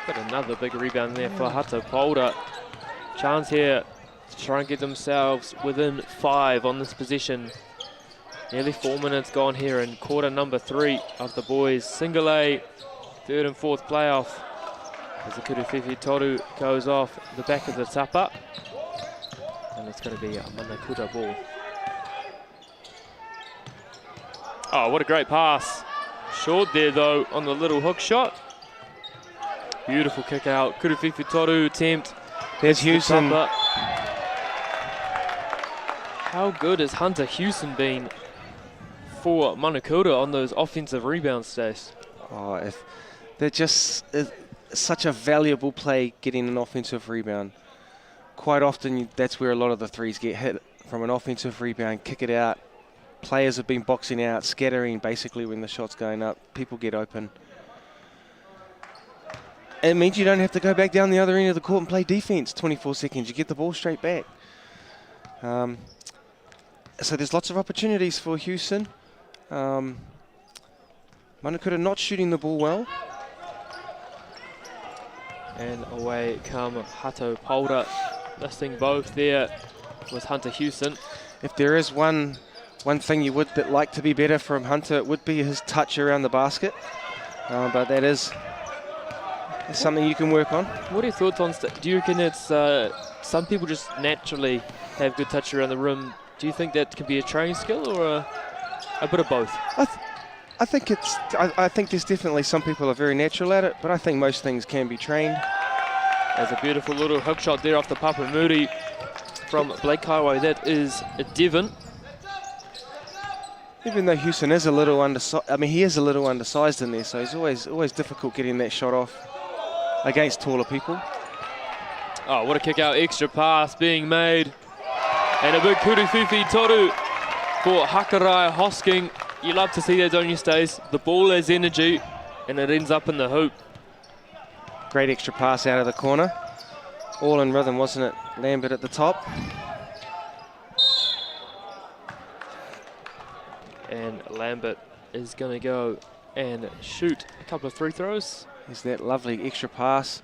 Got another big rebound there for Hato. Paora. Chance here to try and get themselves within 5 on this possession. Nearly 4 minutes gone here in quarter number 3 of the boys' single A, 3rd and 4th playoff. As the Kuruwhiwhi Toru goes off the back of the tapa. And it's going to be a Manukura ball. Oh, what a great pass. Short there though on the little hook shot. Beautiful kick out. Kuruwhiwhi Toru attempt. There's Hewson. How good has Hunter Hewson been for Manukura on those offensive rebound stays? Oh, they're just such a valuable play getting an offensive rebound. Quite often that's where a lot of the threes get hit, from an offensive rebound, kick it out. Players have been boxing out, scattering basically when the shot's going up. People get open. It means you don't have to go back down the other end of the court and play defense 24 seconds. You get the ball straight back. So there's lots of opportunities for Hewson. Manukura not shooting the ball well. And away come Hato Paora. Listing both there was Hunter Hewson. If there is one thing you would like to be better from Hunter, it would be his touch around the basket. But that is something you can work on. What are your thoughts on, do you reckon it's, some people just naturally have good touch around the rim? Do you think that can be a training skill or a bit of both? I think there's definitely some people are very natural at it, but I think most things can be trained. There's a beautiful little hook shot there off the Papamuri from Blake Kaiwai. That is a Devon. Even though Hewson is a little undersized, he is a little undersized in there, so it's always difficult getting that shot off against taller people. Oh, what a kick out, extra pass being made. And a big Kuruwhiwhi Toru for Hakarai Hosking. You love to see that, don't you, Stace? The ball has energy and it ends up in the hoop. Great extra pass out of the corner. All in rhythm, wasn't it? Lambert at the top. And Lambert is going to go and shoot a couple of free throws. Is that lovely extra pass?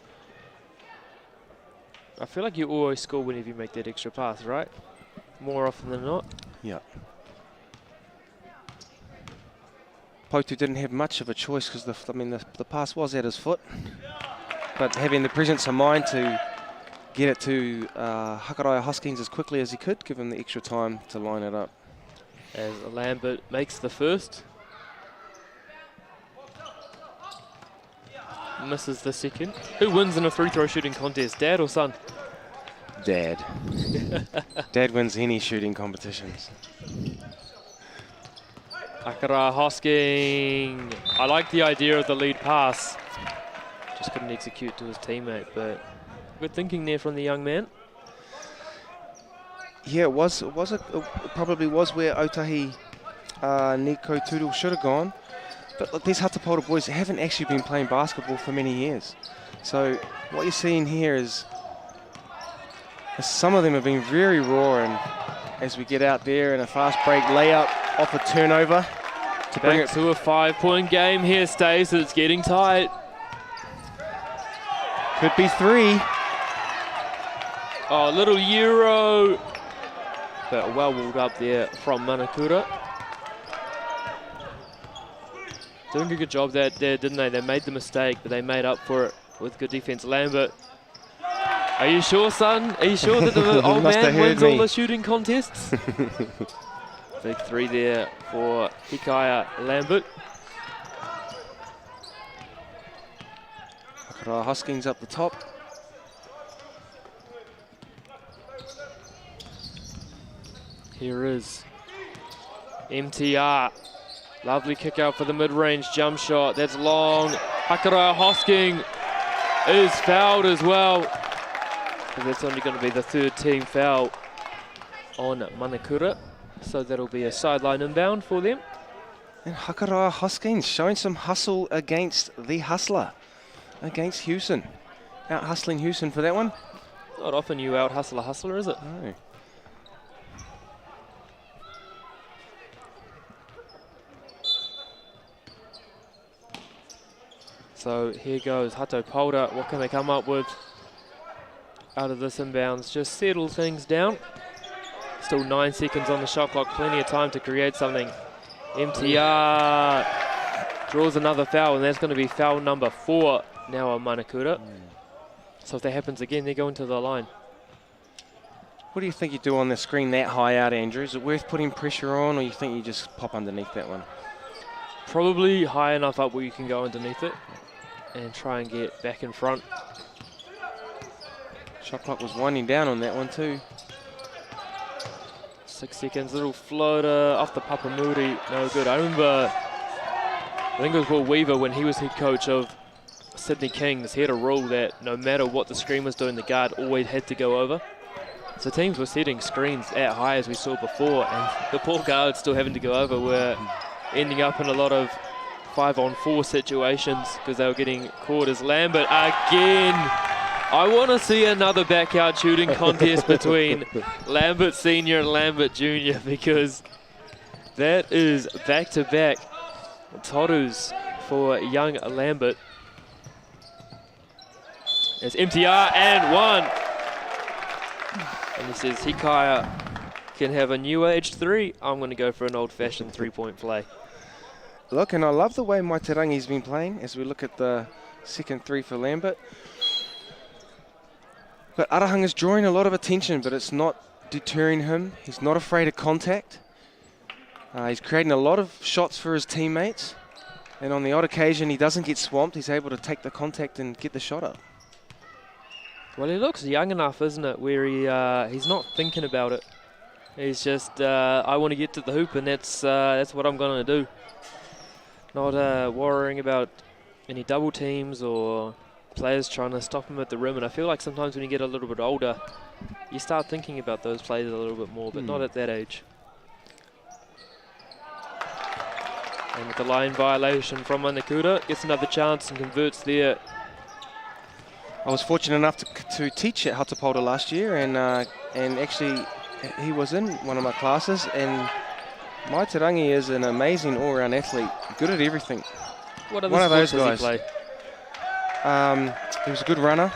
I feel like you always score whenever you make that extra pass, right? More often than not. Yeah. Potu didn't have much of a choice because the pass was at his foot. But having the presence of mind to get it to Hakarai Hoskins as quickly as he could, give him the extra time to line it up. As Lambert makes the first. Misses the second. Who wins in a free throw shooting contest, Dad or son? Dad. Dad wins any shooting competitions. Hakarai Hosking. I like the idea of the lead pass. Just couldn't execute to his teammate, but good thinking there from the young man. Yeah, it probably was where Otahi Nico Tudor should have gone. But look, these Hatapota boys haven't actually been playing basketball for many years. So what you're seeing here is some of them have been very raw, and as we get out there in a fast break layup off a turnover to bring it to a 5-point game here, Stace. It's getting tight. Could be 3. Oh, little Euro. But well walled up there from Manukura. Doing a good job there, didn't they? They made the mistake, but they made up for it with good defense. Lambert. Are you sure, son? Are you sure that the old man wins all the shooting contests? Big 3 there for Hikaya Lambert. Hoskins up the top. Here is MTR. Lovely kick out for the mid-range jump shot. That's long. Hakara Hosking is fouled as well. And that's only going to be the third team foul on Manukura. So that'll be a sideline inbound for them. And Hakara Hoskins showing some hustle against the hustler, against Hewson. Out hustling Hewson for that one. Not often you out hustle a hustler, is it? No. So here goes Hato Paora. What can they come up with out of this inbounds? Just settle things down. Still 9 seconds on the shot clock. Plenty of time to create something. MTR draws another foul, and that's going to be foul number 4 now on Manukura. So if that happens again, they go into the line. What do you think you do on the screen that high out, Andrew? Is it worth putting pressure on, or you think you just pop underneath that one? Probably high enough up where you can go underneath it and try and get back in front. Shot clock was winding down on that one too. 6 seconds, little floater off the Papamuri, no good. I remember, I think it was Will Weaver when he was head coach of Sydney Kings. He had a rule that no matter what the screen was doing, the guard always had to go over. So teams were setting screens at high as we saw before, and the poor guards still having to go over were ending up in a lot of 5-on-4 situations because they were getting caught as Lambert again. I want to see another backyard shooting contest between Lambert Senior and Lambert Junior, because that is back-to-back Torus for young Lambert. It's MTR and 1. And he says Hikaya can have a new age 3. I'm going to go for an old-fashioned 3-point play. Look, and I love the way Maiterangi's been playing as we look at the second 3 for Lambert. But Arahang is drawing a lot of attention, but it's not deterring him. He's not afraid of contact. He's creating a lot of shots for his teammates. And on the odd occasion, he doesn't get swamped. He's able to take the contact and get the shot up. Well, he looks young enough, isn't it, where he's not thinking about it. He's just, I want to get to the hoop, and that's what I'm going to do. Not worrying about any double teams or players trying to stop him at the rim. And I feel like sometimes when you get a little bit older, you start thinking about those plays a little bit more, but not at that age. And with the line violation from Manukura, gets another chance and converts there. I was fortunate enough to teach at Hato Paora last year, and actually he was in one of my classes, and Maiterangi is an amazing all-round athlete, good at everything. What other sports does he play? He was a good runner,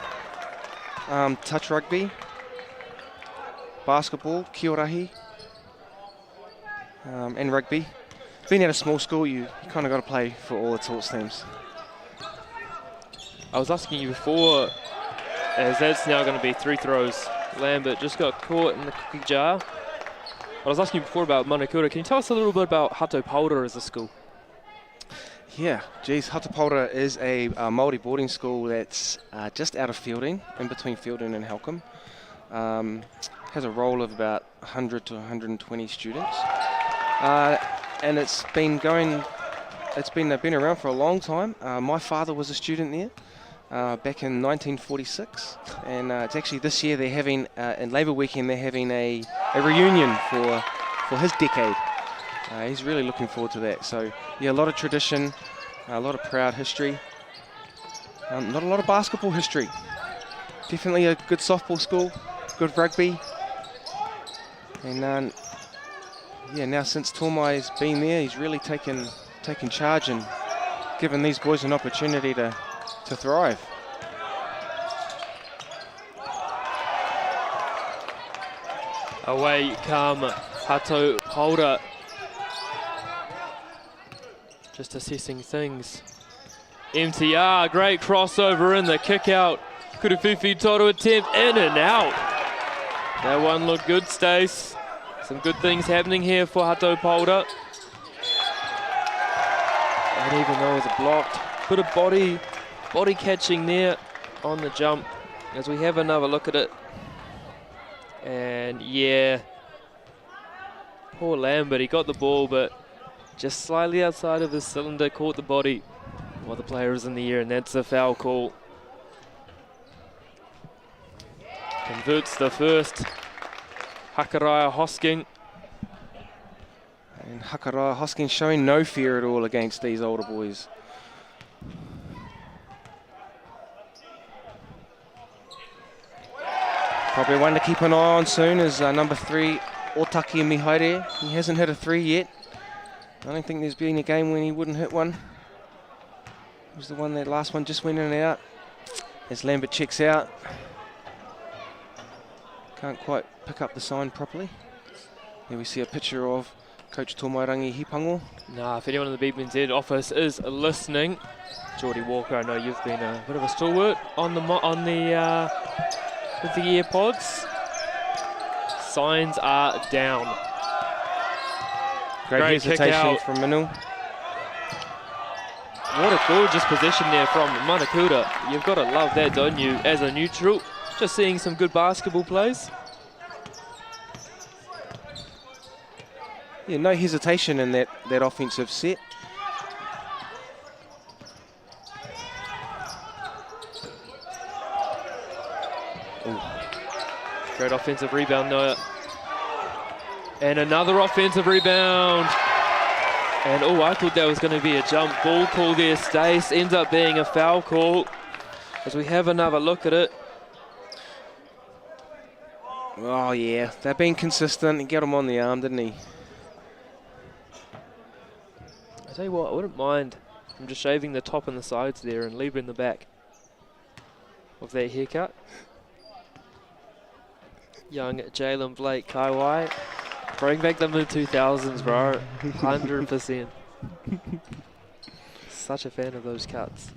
touch rugby, basketball, kiorahi, and rugby. Being at a small school, you kind of got to play for all the sports teams. I was asking you before, as that's now going to be 3 throws. Lambert just got caught in the cookie jar. I was asking you before about Manukura. Can you tell us a little bit about Hato Paora as a school? Yeah, geez, Hato Paora is a Māori boarding school that's just out of Fielding, in between Fielding and Halcombe. Has a roll of about 100 to 120 students. And it's been been around for a long time. My father was a student there back in 1946, and it's actually this year they're having in Labour Weekend they're having a reunion for his decade. He's really looking forward to that. So yeah, a lot of tradition, a lot of proud history. Not a lot of basketball history. Definitely a good softball school, good rugby, and yeah, now since Tomai's been there, he's really taken charge and given these boys an opportunity to thrive. Away come Hato Paora. Just assessing things. MTR, great crossover in the kick out. Kurufifi Toru attempt, in and out. That one looked good, Stace. Some good things happening here for Hato Paora. And even though it was blocked, bit of body catching there on the jump as we have another look at it. And yeah, poor Lambert, he got the ball, but just slightly outside of his cylinder, caught the body. while the player is in the air, and that's a foul call. Converts the first. Hakaraya Hosking. And Hakaraya Hosking showing no fear at all against these older boys. Probably one to keep an eye on soon is number 3, Otaki Mihaire. He hasn't hit a 3 yet. I don't think there's been a game when he wouldn't hit one. It was the one, that last one just went in and out. As Lambert checks out. Can't quite pick up the sign properly. Here we see a picture of Coach Tomairangi Hipango. Nah, if anyone in the BBNZ office is listening, Geordie Walker, I know you've been a bit of a stalwart on the with the AirPods. Signs are down. Great hesitation from Manu. What a gorgeous possession there from Manukura. You've got to love that, don't you, as a neutral? Just seeing some good basketball plays. Yeah, no hesitation in that offensive set. Ooh. Great offensive rebound, Noah. And another offensive rebound. And oh, I thought that was going to be a jump ball call there. Stace ends up being a foul call. As we have another look at it. Oh yeah, they're being consistent. He got him on the arm, didn't he? I tell you what, I wouldn't mind from just shaving the top and the sides there and leaving the back of that haircut. Young Jalen Blake Kaiwai. Bring back the mid-2000s, bro. 100%. Such a fan of those cuts.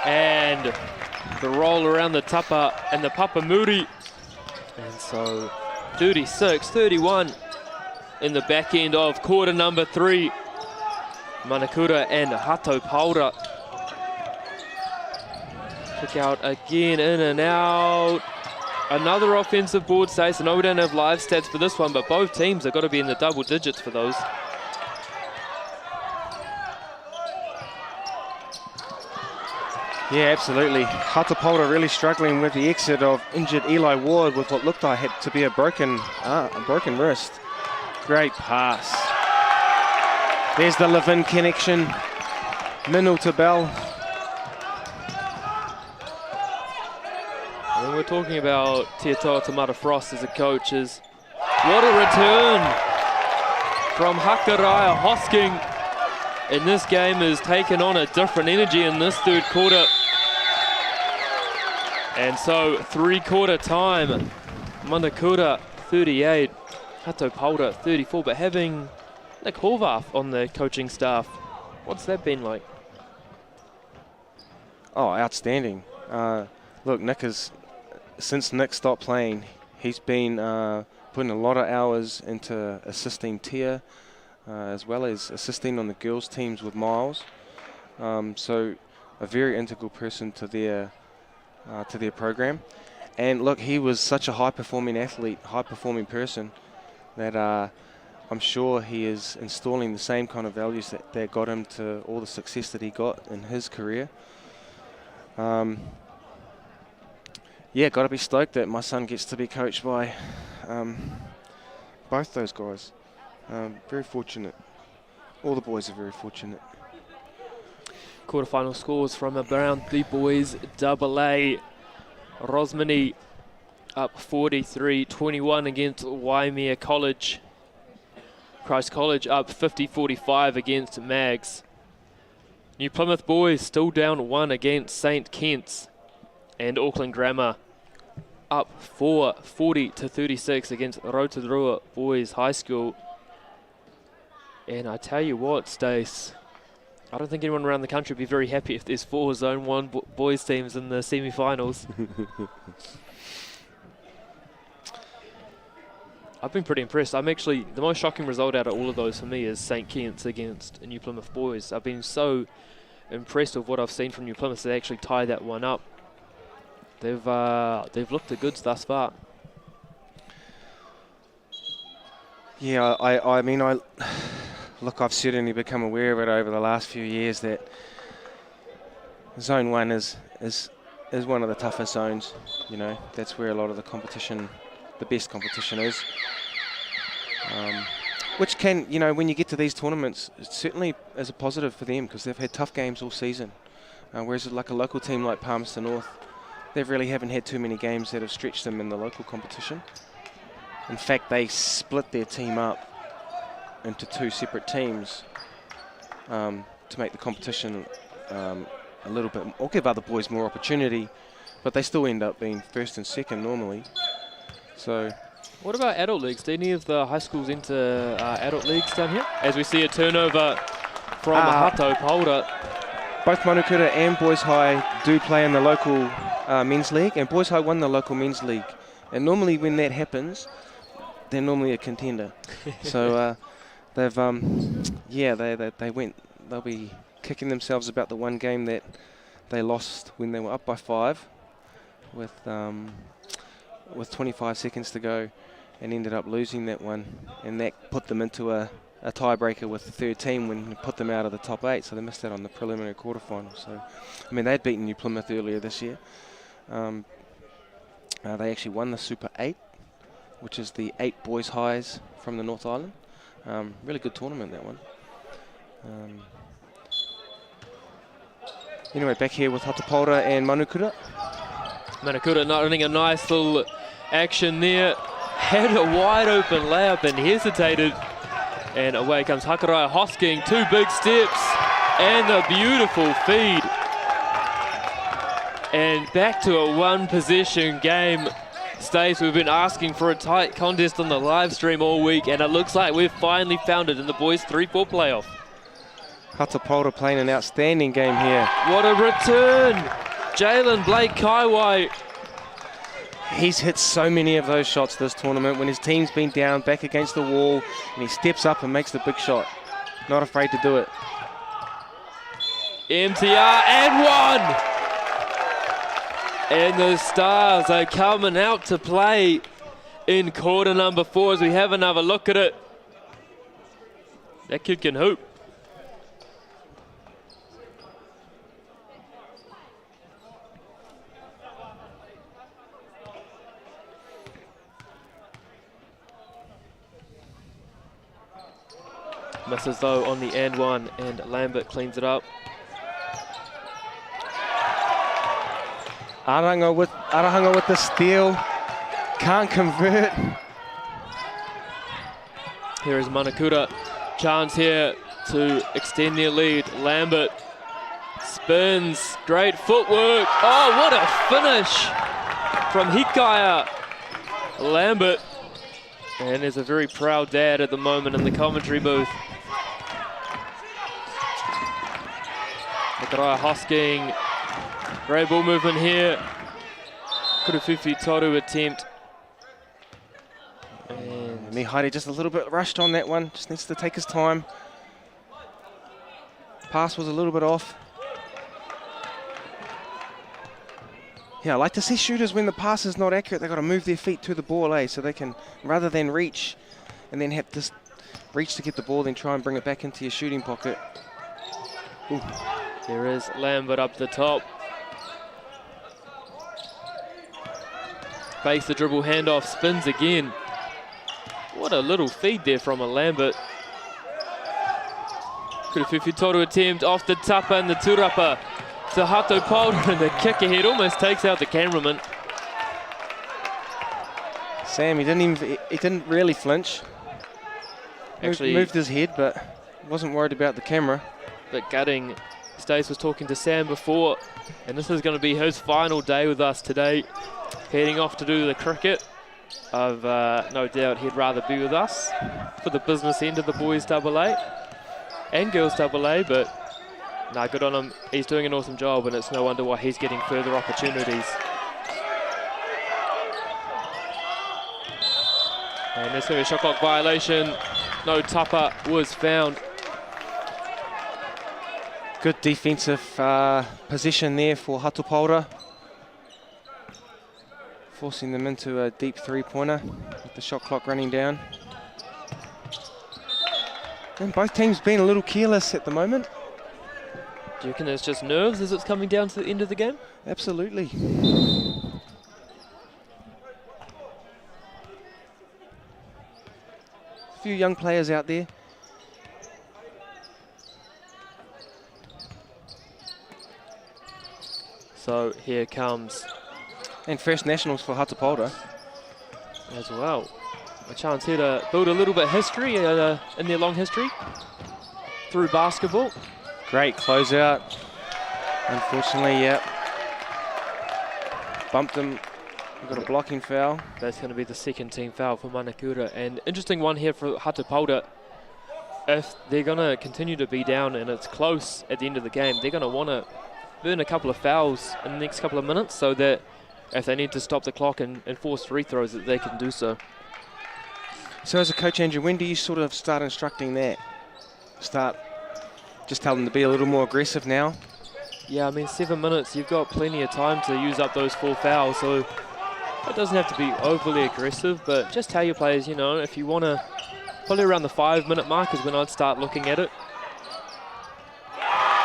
And the roll around the tapa and the Papa Muri. And so 36-31 in the back end of quarter number 3. Manukura and Hato Paora. Kick out again, in and out. Another offensive board, Stace. I know we don't have live stats for this one, but both teams have got to be in the double digits for those. Yeah, absolutely. Hato Paora really struggling with the exit of injured Eli Ward with what looked like had to be a broken wrist. Great pass. There's the Levin connection. Minnow to Bell. When we're talking about Tiatoa Tamata Frost as a coach, is what a return from Hakaraya Hosking. And this game has taken on a different energy in this third quarter. And so three-quarter time, Manukura 38, Hato Paora 34, but having Nick Horvath on the coaching staff, what's that been like? Oh, outstanding. Look, since Nick stopped playing, he's been putting a lot of hours into assisting Tia, as well as assisting on the girls' teams with Miles. So a very integral person to their program. And look, he was such a high-performing athlete, high-performing person, that I'm sure he is installing the same kind of values that got him to all the success that he got in his career. Yeah, got to be stoked that my son gets to be coached by both those guys. Very fortunate. All the boys are very fortunate. Quarterfinal scores from around the boys AA. Rosmini up 43-21 against Waimea College. Christ College up 50-45 against Mags. New Plymouth boys still down 1 against St. Kitts. And Auckland Grammar up 40-36 against Rotorua Boys High School. And I tell you what, Stace, I don't think anyone around the country would be very happy if there's 4 Zone 1 boys teams in the semi-finals. I've been pretty impressed. I'm actually, the most shocking result out of all of those for me is St. Kitts against New Plymouth boys. I've been so impressed with what I've seen from New Plymouth to actually tie that one up. They've looked the goods thus far. Yeah, I mean, Look, I've certainly become aware of it over the last few years that Zone 1 is one of the toughest zones. You know, that's where a lot of the competition, the best competition is. Which can, you know, when you get to these tournaments, it certainly is a positive for them because they've had tough games all season. Whereas like a local team like Palmerston North, they really haven't had too many games that have stretched them in the local competition. In fact, they split their team up into 2 separate teams to make the competition a little bit, or give other boys more opportunity, but they still end up being first and second normally. So, what about adult leagues? Do any of the high schools enter adult leagues down here? As we see a turnover from Hato, Paora. Both Manukura and Boys High do play in the local men's league, and Boys High won the local men's league. And normally when that happens, they're normally a contender. So they've, yeah, they'll be kicking themselves about the one game that they lost when they were up by 5 with 25 seconds to go, and ended up losing that one, and that put them into a tiebreaker with the third team when it put them out of the top 8, so they missed out on the preliminary quarterfinal. So, I mean, they'd beaten New Plymouth earlier this year. They actually won the Super 8, which is the 8 boys highs from the North Island. Really good tournament, that one. Anyway, back here with Hato Paora and Manukura. Manukura not running a nice little action there. Had a wide open layup and hesitated. And away comes Hakaraya Hosking, 2 big steps and a beautiful feed. And back to a 1-possession game. Stace, we've been asking for a tight contest on the live stream all week, and it looks like we've finally found it in the boys 3-4 playoff. Hato Paora playing an outstanding game here. What a return! Jalen Blake Kaiwai. He's hit so many of those shots this tournament when his team's been down, back against the wall, and he steps up and makes the big shot. Not afraid to do it. MTR and 1! And the Stars are coming out to play in quarter number 4 as we have another look at it. That kid can hoop. Misses though on the and 1, and Lambert cleans it up. Arahanga with the steal, can't convert. Here is Manukura, chance here to extend their lead. Lambert spins, great footwork. Oh, what a finish from Hikaya Lambert. And is a very proud dad at the moment in the commentary booth. Hakaraya Hosking, great ball movement here. Kurufufi Toru attempt. And Mihairi just a little bit rushed on that one, just needs to take his time. Pass was a little bit off. Yeah, I like to see shooters when the pass is not accurate, they've got to move their feet to the ball, so they can, rather than reach and then have to reach to get the ball, then try and bring it back into your shooting pocket. Ooh. There is Lambert up the top. Fakes the dribble handoff, spins again. What a little feed there from a Lambert. Kurufufi Toru attempt off the tapa and the turapa to Hato Paora, and the kick ahead almost takes out the cameraman. Sam, he didn't really flinch. Actually moved his head, but wasn't worried about the camera. But gutting. Stace was talking to Sam before, and this is going to be his final day with us today. Heading off to do the cricket. I've no doubt he'd rather be with us for the business end of the boys AA and girls AA, but nah, good on him. He's doing an awesome job, and it's no wonder why he's getting further opportunities. And there's going to be a shot clock violation. No tapa was found. Good defensive position there for Hato Paora. Forcing them into a deep 3-pointer with the shot clock running down. And both teams being a little careless at the moment. Do you reckon it's just nerves as it's coming down to the end of the game? Absolutely. A few young players out there. So here comes... And first nationals for Hato Paora. As well. A chance here to build a little bit of history in their long history through basketball. Great closeout. Unfortunately, yeah. Bumped him. We've got a blocking foul. That's going to be the second team foul for Manukura. And interesting one here for Hato Paora. If they're going to continue to be down and it's close at the end of the game, they're going to want to burn a couple of fouls in the next couple of minutes so that if they need to stop the clock and force free throws, that they can do so. So as a coach, Andrew, when do you sort of start instructing that? Just tell them to be a little more aggressive now? Yeah, I mean, 7 minutes, you've got plenty of time to use up those 4 fouls, so it doesn't have to be overly aggressive, but just tell your players, you know, if you want to, probably around the 5-minute mark is when I'd start looking at it.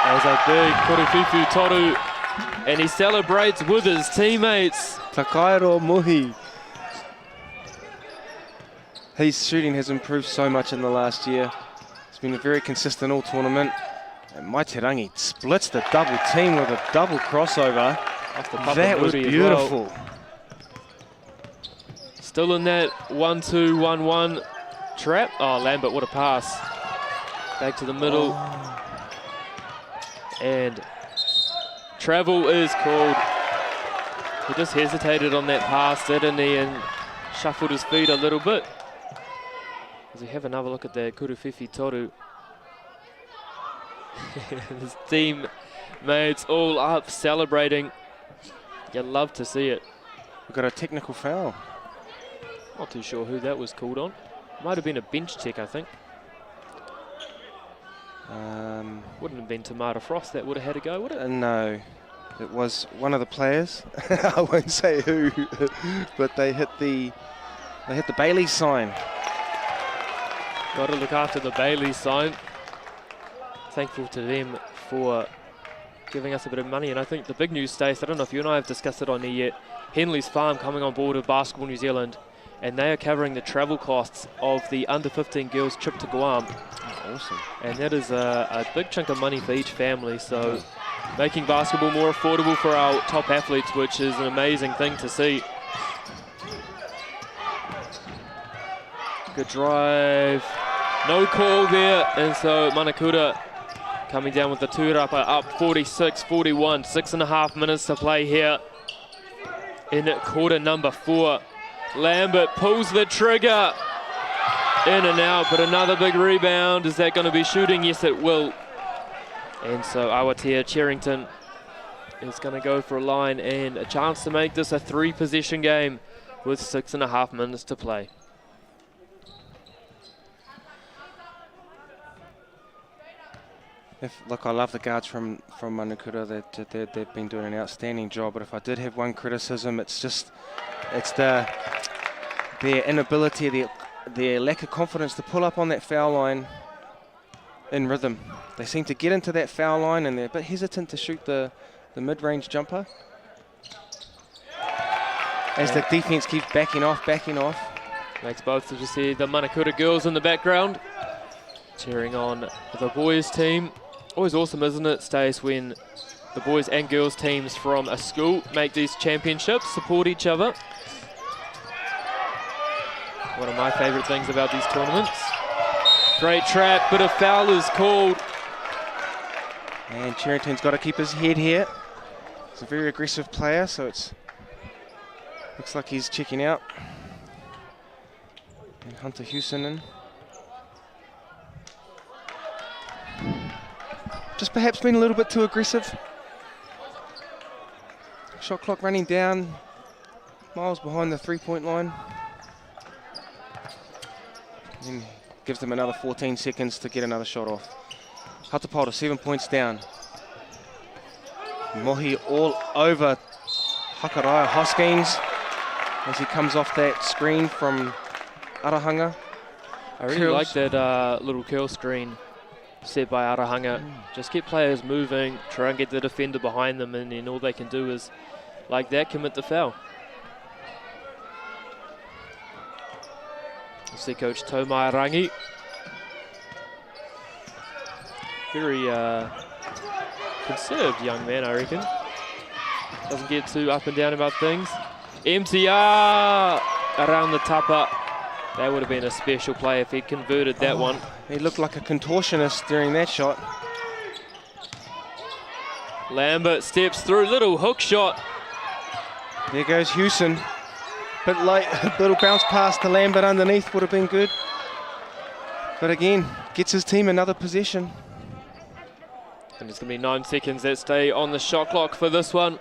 As a big Kurufifu Toru, and he celebrates with his teammates. Takairo Muhi. His shooting has improved so much in the last year. It's been very consistent all tournament. And Maiterangi splits the double team with a double crossover. That was beautiful. Well. Still in that 1-2-1-1 trap. Oh, Lambert, what a pass. Back to the middle. Oh. And travel is called. He just hesitated on that pass, didn't he, and shuffled his feet a little bit. As we have another look at the Kurufifi Toru. His teammates all up celebrating. You'd love to see it. We've got a technical foul. Not too sure who that was called on. Might have been a bench check, I think. Wouldn't have been Tamara Frost that would have had a go, would it? No, it was one of the players. I won't say who, but they hit the Bailey sign. Got to look after the Bailey sign. Thankful to them for giving us a bit of money. And I think the big news, Stace, I don't know if you and I have discussed it on here yet, Henley's Farm coming on board with Basketball New Zealand, and they are covering the travel costs of the under-15 girls' trip to Guam. Awesome. And that is a big chunk of money for each family, so making basketball more affordable for our top athletes, which is an amazing thing to see. Good drive. No call there, and so Manukura coming down with the two-rapper up 46-41. 6.5 minutes to play here in quarter number 4. Lambert pulls the trigger. In and out, but another big rebound. Is that going to be shooting? Yes, it will. And so Awatea Cherrington is going to go for a line and a chance to make this a 3-possession game with 6.5 minutes to play. Look, I love the guards from Manukura. They've been doing an outstanding job. But if I did have one criticism, it's their inability, their lack of confidence to pull up on that foul line in rhythm. They seem to get into that foul line and they're a bit hesitant to shoot the mid-range jumper. As the defense keeps backing off. Makes both, as you see, the Manukura girls in the background cheering on the boys team. Always awesome, isn't it, Stace, when the boys and girls teams from a school make these championships, support each other. One of my favourite things about these tournaments. Great trap, but a foul is called. And Cherrington's got to keep his head here. He's a very aggressive player, so looks like he's checking out. And Hunter Hewsonen. Just perhaps been a little bit too aggressive. Shot clock running down, miles behind the 3-point line. And gives them another 14 seconds to get another shot off. Hato Paora 7 points down. Mohi all over Hakaraya Hoskins as he comes off that screen from Arahanga. I really like that little curl screen set by Arahanga. Just get players moving, try and get the defender behind them, and then all they can do is, like that, commit the foul. You see Coach Tomai Rangi. Very conserved young man, I reckon. Doesn't get too up and down about things. MTR around the tapa. That would have been a special play if he'd converted that one. He looked like a contortionist during that shot. Lambert steps through, little hook shot. There goes Hewson. But like a little bounce pass to Lambert underneath would have been good. But again, gets his team another possession. And it's going to be 9 seconds that stay on the shot clock for this one.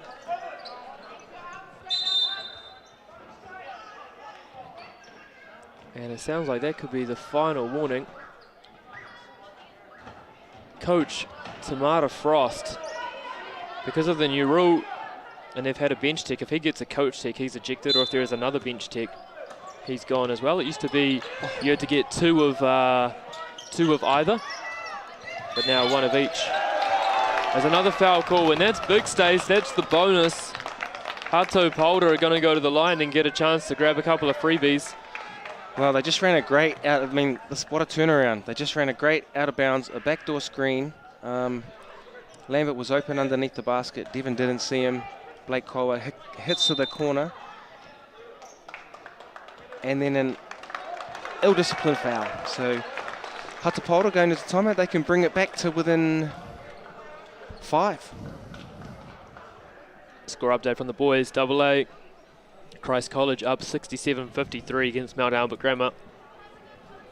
And it sounds like that could be the final warning. Coach Tamara Frost, because of the new rule, and they've had a bench tech, if he gets a coach tech, he's ejected, or if there is another bench tech, he's gone as well. It used to be you had to get two of either, but now one of each. There's another foul call, and that's big, Stace. That's the bonus. Hato Paora are going to go to the line and get a chance to grab a couple of freebies. Well, they just ran a great what a turnaround. They just ran a great out of bounds, a backdoor screen. Lambert was open underneath the basket. Devon didn't see him. Blake Koa hits to the corner. And then an ill-disciplined foul. So Hato Paora going into timeout, they can bring it back to within 5. Score update from the boys, AA. Christ College up 67-53 against Mount Albert Grammar.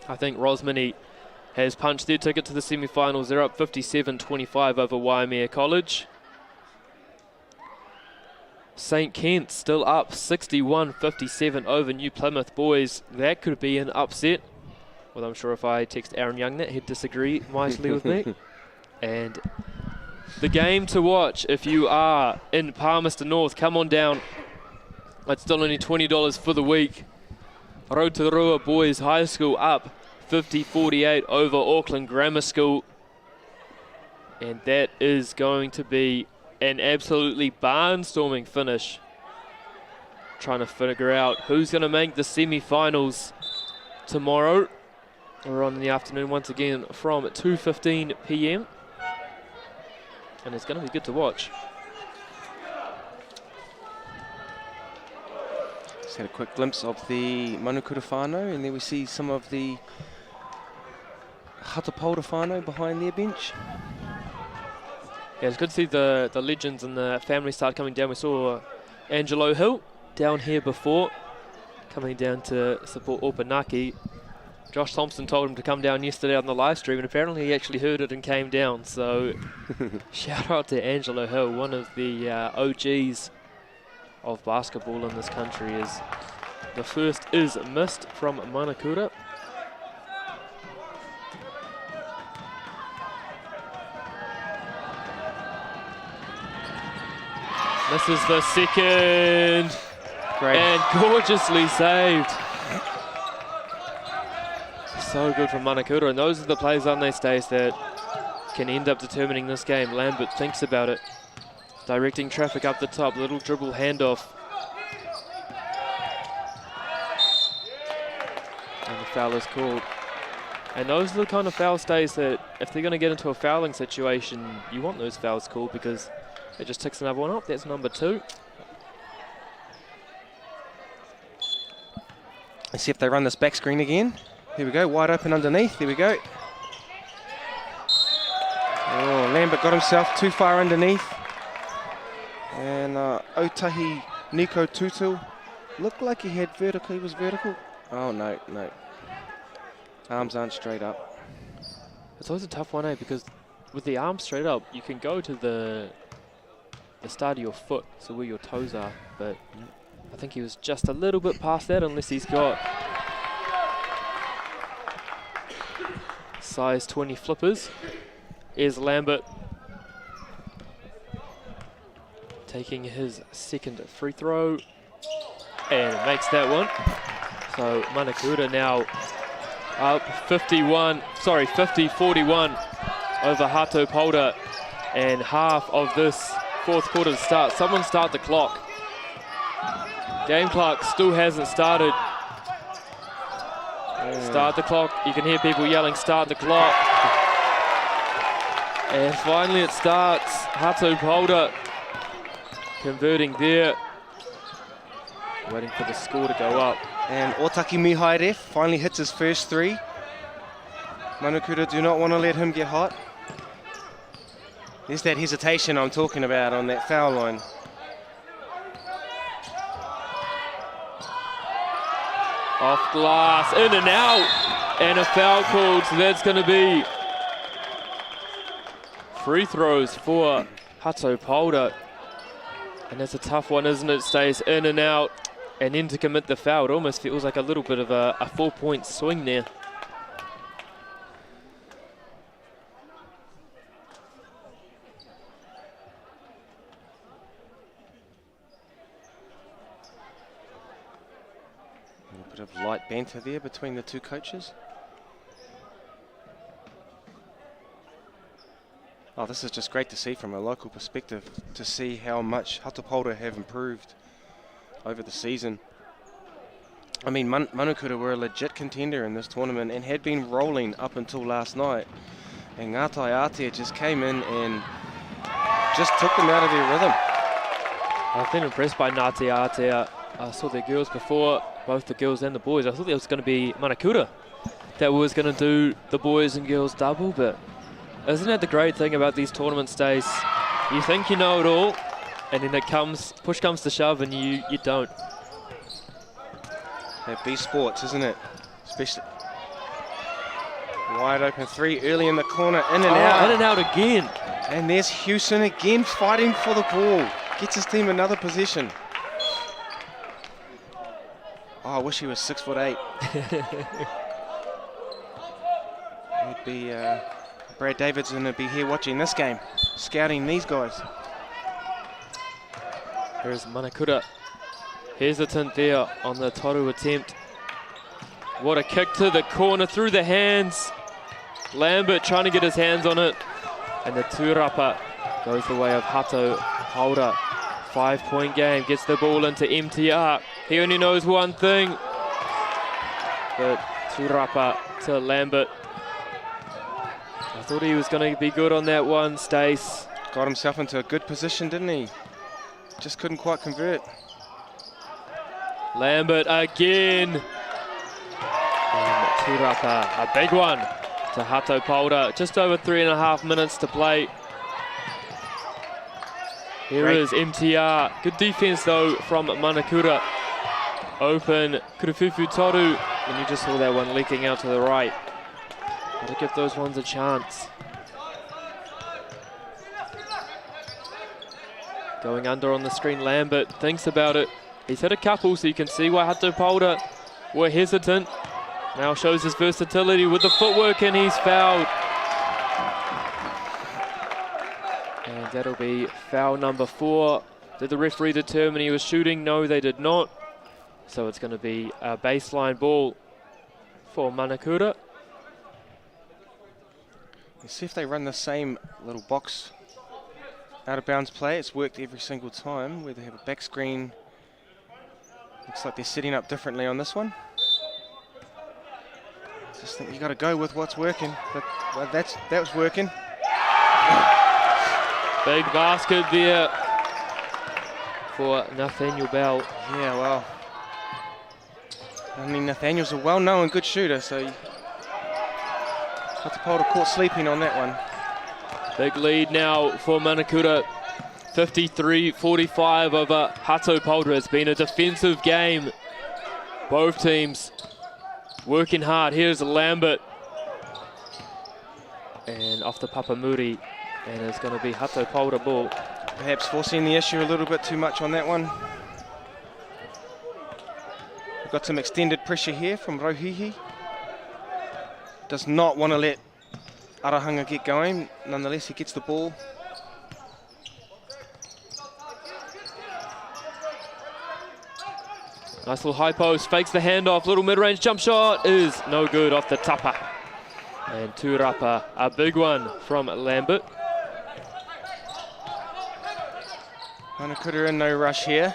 I think Rosmini has punched their ticket to the semi-finals. They're up 57-25 over Waimea College. St. Kent still up 61-57 over New Plymouth. Boys, that could be an upset. Well, I'm sure if I text Aaron Youngnett, he'd disagree mightily with me. And the game to watch, if you are in Palmerston North, come on down. It's still only $20 for the week. Rotorua Boys High School up 50-48 over Auckland Grammar School. And that is going to be an absolutely barnstorming finish. Trying to figure out who's going to make the semi-finals tomorrow. We're on in the afternoon once again from 2:15 p.m. And it's going to be good to watch. Just had a quick glimpse of the Manukura whānau, and there we see some of the Hato Paora whānau behind their bench. Yeah, it's good to see the legends and the family start coming down. We saw Angelo Hill down here before, coming down to support Opanaki. Josh Thompson told him to come down yesterday on the live stream, and apparently he actually heard it and came down. So shout out to Angelo Hill, one of the OGs of basketball in this country. Is the first is missed from Manukura. This is the second. Great. And gorgeously saved. So good from Manukura, and those are the plays on their stage that can end up determining this game. Lambert thinks about it. Directing traffic up the top, little dribble handoff. And the foul is called. And those are the kind of foul stays that if they're going to get into a fouling situation, you want those fouls called because it just ticks another one up. That's number 2. Let's see if they run this back screen again. Here we go, wide open underneath. There we go. Oh, Lambert got himself too far underneath. And Otahi Nico Tutu looked like he had vertical. He was vertical. Oh, no. Arms aren't straight up. It's always a tough one, because with the arms straight up, you can go to the start of your foot, so where your toes are. But I think he was just a little bit past that, unless he's got size 20 flippers. Here's Lambert taking his second free throw and makes that one. So Manukura now Up 50-41 over Hato Paora, and half of this fourth quarter to start. Someone start the clock. Game clock still hasn't started. Start the clock. You can hear people yelling, start the clock. And finally it starts. Hato Paora converting there. Waiting for the score to go up. And Otaki Mihaere finally hits his first three. Manukura do not want to let him get hot. There's that hesitation I'm talking about on that foul line. Off glass, in and out, and a foul called, so that's going to be free throws for Hato Paora. And that's a tough one, isn't it? Stays in and out, and then to commit the foul, it almost feels like a little bit of a 4-point swing there. A bit of light banter there between the two coaches. Oh, this is just great to see from a local perspective, to see how much Hato Paora have improved over the season. I mean, Manukura were a legit contender in this tournament and had been rolling up until last night. And Ngātai Aotea just came in and just took them out of their rhythm. I've been impressed by Ngātai Aotea. I saw the girls before, both the girls and the boys. I thought there was going to be Manukura that was going to do the boys and girls double, but isn't that the great thing about these tournament days? You think you know it all, and then push comes to shove, and you don't. That B Sports, isn't it? Especially wide open three early in the corner, in and out. In and out again. And there's Houston again fighting for the ball. Gets his team another possession. Oh, I wish he was 6'8". He'd be Brad Davidson would be here watching this game, scouting these guys. Here's Manukura, hesitant there on the toru attempt. What a kick to the corner, through the hands. Lambert trying to get his hands on it. And the tūrapa goes the way of Hato Paora. 5-point game, gets the ball into MTR. He only knows one thing. But tūrapa to Lambert. I thought he was going to be good on that one, Stace. Got himself into a good position, didn't he? Just couldn't quite convert. Lambert again. And tūrapa, a big one to Hato Paora. Just over 3.5 minutes to play. Here is MTR. Good defense though from Manukura. Open Kurufufu Toru. And you just saw that one leaking out to the right. Got to give those ones a chance. Going under on the screen, Lambert thinks about it. He's hit a couple, so you can see why Hato Paora were hesitant. Now shows his versatility with the footwork, and he's fouled. And that'll be foul number 4. Did the referee determine he was shooting? No, they did not. So it's going to be a baseline ball for Manukura. Let's see if they run the same little box out of bounds play. It's worked every single time, where they have a back screen. Looks like they're setting up differently on this one. Just think you got to go with what's working. But well, that was working. Big basket there for Nathaniel Bell. Yeah, well, I mean, Nathaniel's a well-known good shooter, so Hato Paora caught sleeping on that one. Big lead now for Manukura. 53-45 over Hato Paora. It's been a defensive game. Both teams working hard. Here's Lambert. And off the Papamuri. And it's going to be Hato Paora ball. Perhaps forcing the issue a little bit too much on that one. We've got some extended pressure here from Rohihi. Does not want to let Arahanga get going. Nonetheless, he gets the ball. Nice little high post, fakes the handoff, little mid-range jump shot is no good off the tapa. And tūrapa, a big one from Lambert. Manukura in no rush here.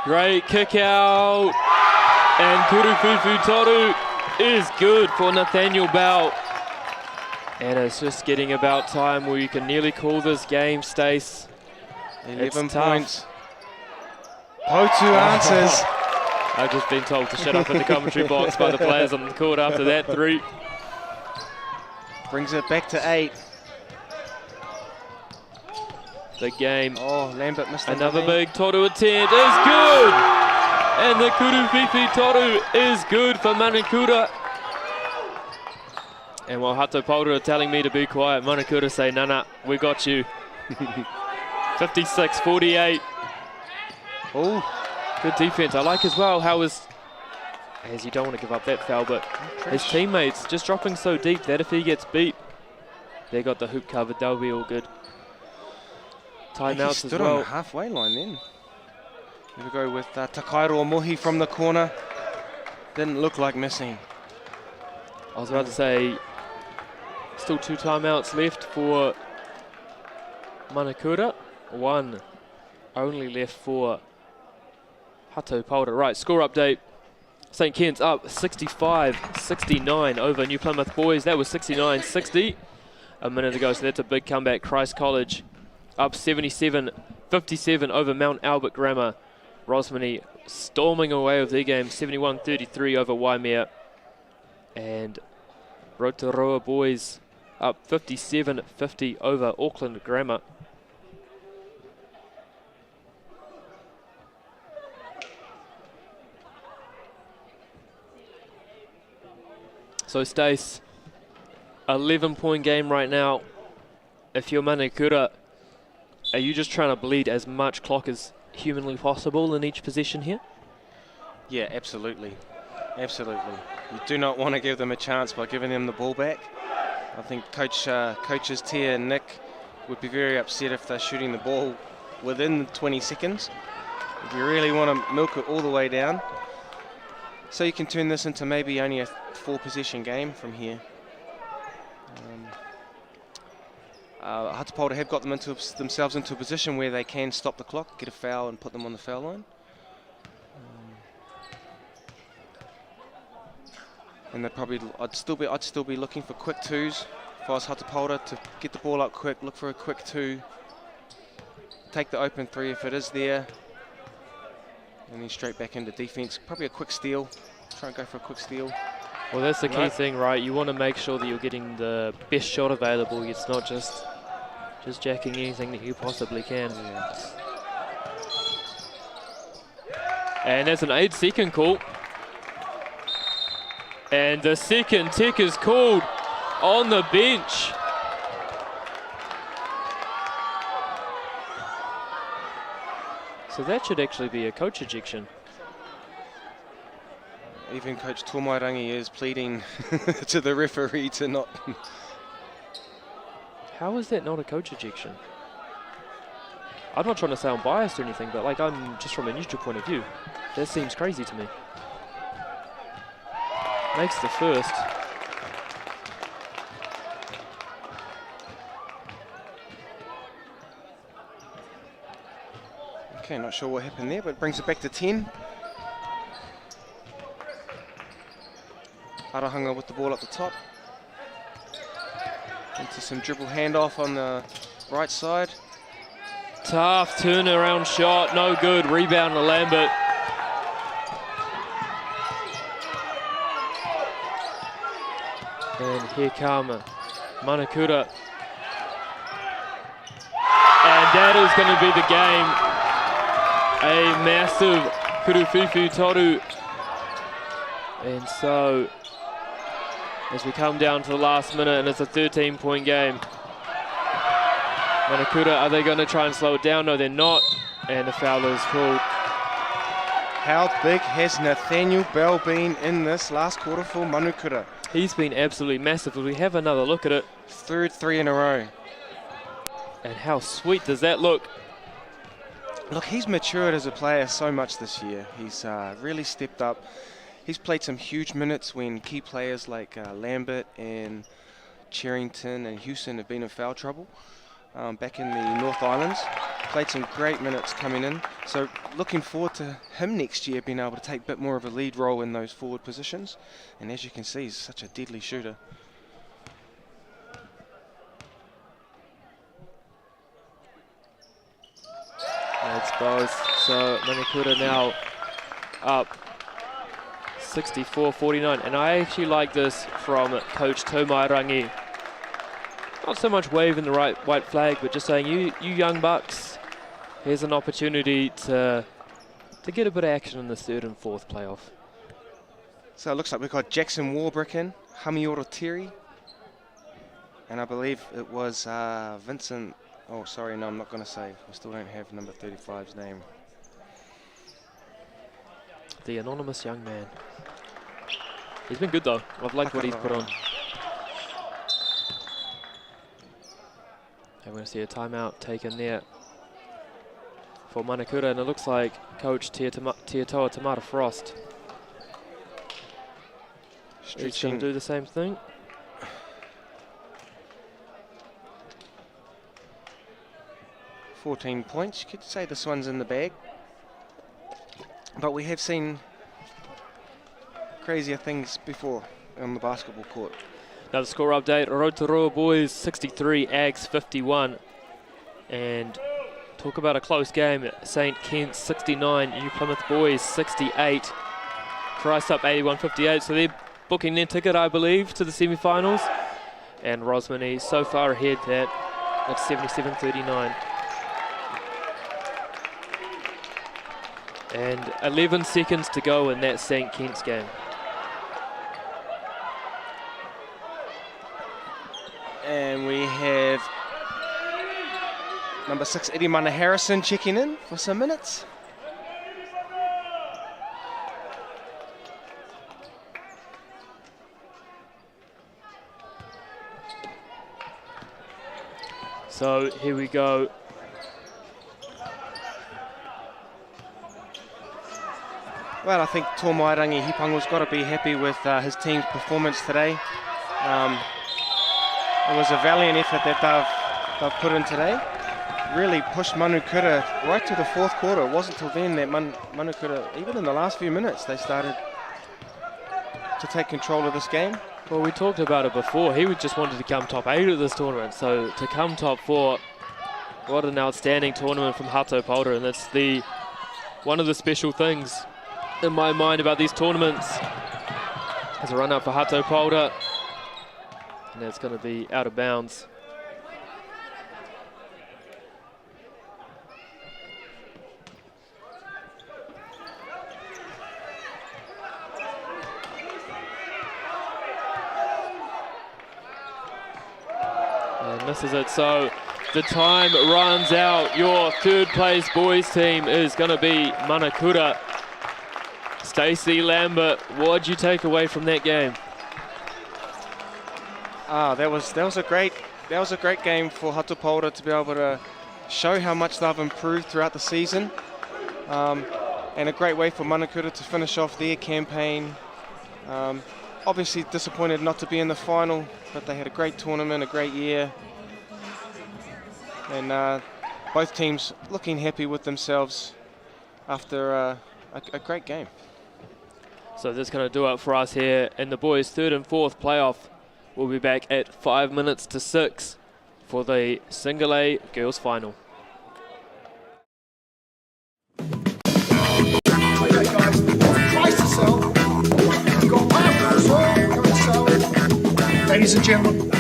Great kick out. And Kurufufu Toru is good for Nathaniel Bell. And it's just getting about time where you can nearly call this game, Stace. 11 points. Potu answers. I've just been told to shut up in the commentary box by the players on the court after that 3. Brings it back to 8. The game. Oh, Lambert missed another big Toru attempt is good. And the Kurufifi Toru is good for Manukura. And while Hato Paora are telling me to be quiet, Manukura say, nah, we got you. 56-48. Oh, good defense. I like as well how as you don't want to give up that foul, but his teammates just dropping so deep that if he gets beat, they got the hoop covered, they'll be all good. Timeouts as well. Stood on the halfway line then. Here we go with Takairo Mohi from the corner. Didn't look like missing. I was about to say, still 2 timeouts left for Manukura. 1 only left for Hato Paora. Right, score update. St. Ken's up 65-69 over New Plymouth Boys. That was 69-60 a minute ago, so that's a big comeback. Christ College up 77-57 over Mount Albert Grammar. Rosmini storming away with their game, 71-33 over Waimea. And Rotorua Boys up 57-50 over Auckland Grammar. So Stace, 11-point game right now. If you're Manukura, are you just trying to bleed as much clock as humanly possible in each position here? Yeah, absolutely. Absolutely. You do not want to give them a chance by giving them the ball back. I think coaches Tia and Nick would be very upset if they're shooting the ball within 20 seconds. If you really want to milk it all the way down. So you can turn this into maybe only a 4-possession game from here. Hato Paora have got themselves into a position where they can stop the clock, get a foul and put them on the foul line. And I'd still be looking for quick 2s if I was Hato Paora, to get the ball up quick, look for a quick 2, take the open 3 if it is there, and then straight back into defense. Probably a quick steal. Try and go for a quick steal. Well, that's the key thing, right? You want to make sure that you're getting the best shot available. It's not just jacking anything that you possibly can. Yeah. And there's an 8-second call. And the second tick is called on the bench. So that should actually be a coach ejection. Even Coach Tomairangi is pleading to the referee to not... How is that not a coach ejection? I'm not trying to sound biased or anything, but like, I'm just from a neutral point of view. That seems crazy to me. Makes the first. Okay, not sure what happened there, but brings it back to 10. Arahanga with the ball at the top. Into some dribble handoff on the right side. Tough turnaround shot, no good. Rebound to Lambert. And here come Manukura. And that is going to be the game. A massive Kurufifu Toru. And so, as we come down to the last minute, and it's a 13-point game. Manukura, are they going to try and slow it down? No, they're not. And the foul is called. How big has Nathaniel Bell been in this last quarter for Manukura? He's been absolutely massive. We have another look at it. Third 3 in a row. And how sweet does that look? Look, he's matured as a player so much this year. He's really stepped up. He's played some huge minutes when key players like Lambert and Cherrington and Houston have been in foul trouble back in the North Islands. Played some great minutes coming in. So looking forward to him next year being able to take a bit more of a lead role in those forward positions. And as you can see, he's such a deadly shooter. That's both. So Manukura now up 64-49. And I actually like this from Coach Tomairangi. Not so much waving the white flag, but just saying, you young bucks, here's an opportunity to get a bit of action in the third and fourth playoff. So it looks like we've got Jackson Warbrick in, Hamioro Terry, and I believe it was Vincent. Oh, sorry, no, I'm not going to say. We still don't have number 35's name. The anonymous young man. He's been good though. I've liked what he's put on. And we're going to see a timeout taken there for Manukura, and it looks like Coach Tiatoa Tamara Frost is going to do the same thing. $14 points. You could say this one's in the bag. But we have seen crazier things before on the basketball court. Now the score update, Rotorua boys 63, Ags 51. And talk about a close game, St. Kitts 69, New Plymouth boys 68. Christ up 81-58, so they're booking their ticket, I believe, to the semi-finals. And Rosmini so far ahead that at 77-39. And 11 seconds to go in that St. Kitts game. And we have number 6, Eddie Mana Harrison, checking in for some minutes. So here we go. Well, I think Tomairangi Hipangu's got to be happy with his team's performance today. It was a valiant effort that they've put in today. Really pushed Manukura right to the fourth quarter. It wasn't until then that Manukura, even in the last few minutes, they started to take control of this game. Well, we talked about it before. He just wanted to come top 8 of this tournament. So to come top 4, what an outstanding tournament from Hato Paora. And that's one of the special things in my mind about these tournaments. As a run up for Hato Paora. And that's going to be out of bounds. And misses it, so the time runs out. Your third place boys team is going to be Manukura. Stacey Lambert, what did you take away from that game? That was a great game for Hato Paora to be able to show how much they've improved throughout the season, and a great way for Manukura to finish off their campaign. Obviously disappointed not to be in the final, but they had a great tournament, a great year, and both teams looking happy with themselves after a great game. So that's going to do it for us here in the boys' third and fourth playoff. We'll be back at 5 minutes to 6 for the Single A girls final. Ladies and gentlemen,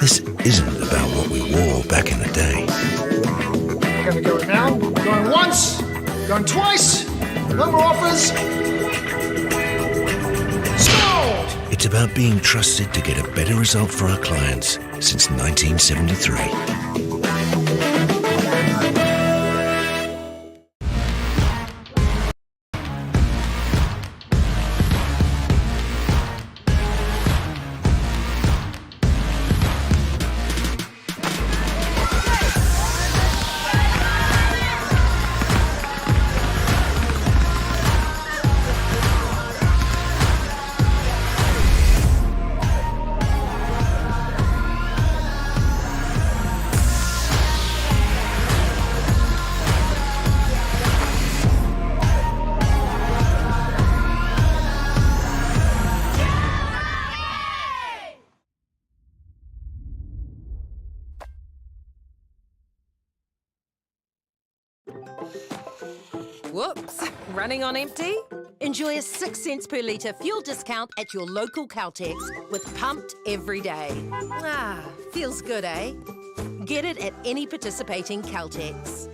this isn't about what we wore back in the day. we're going to go now. Going once, going twice, no more offers. It's about being trusted to get a better result for our clients since 1973. Whoops, running on empty? Enjoy a 6 cents per litre fuel discount at your local Caltex with Pumped every day. Ah, feels good, eh? Get it at any participating Caltex.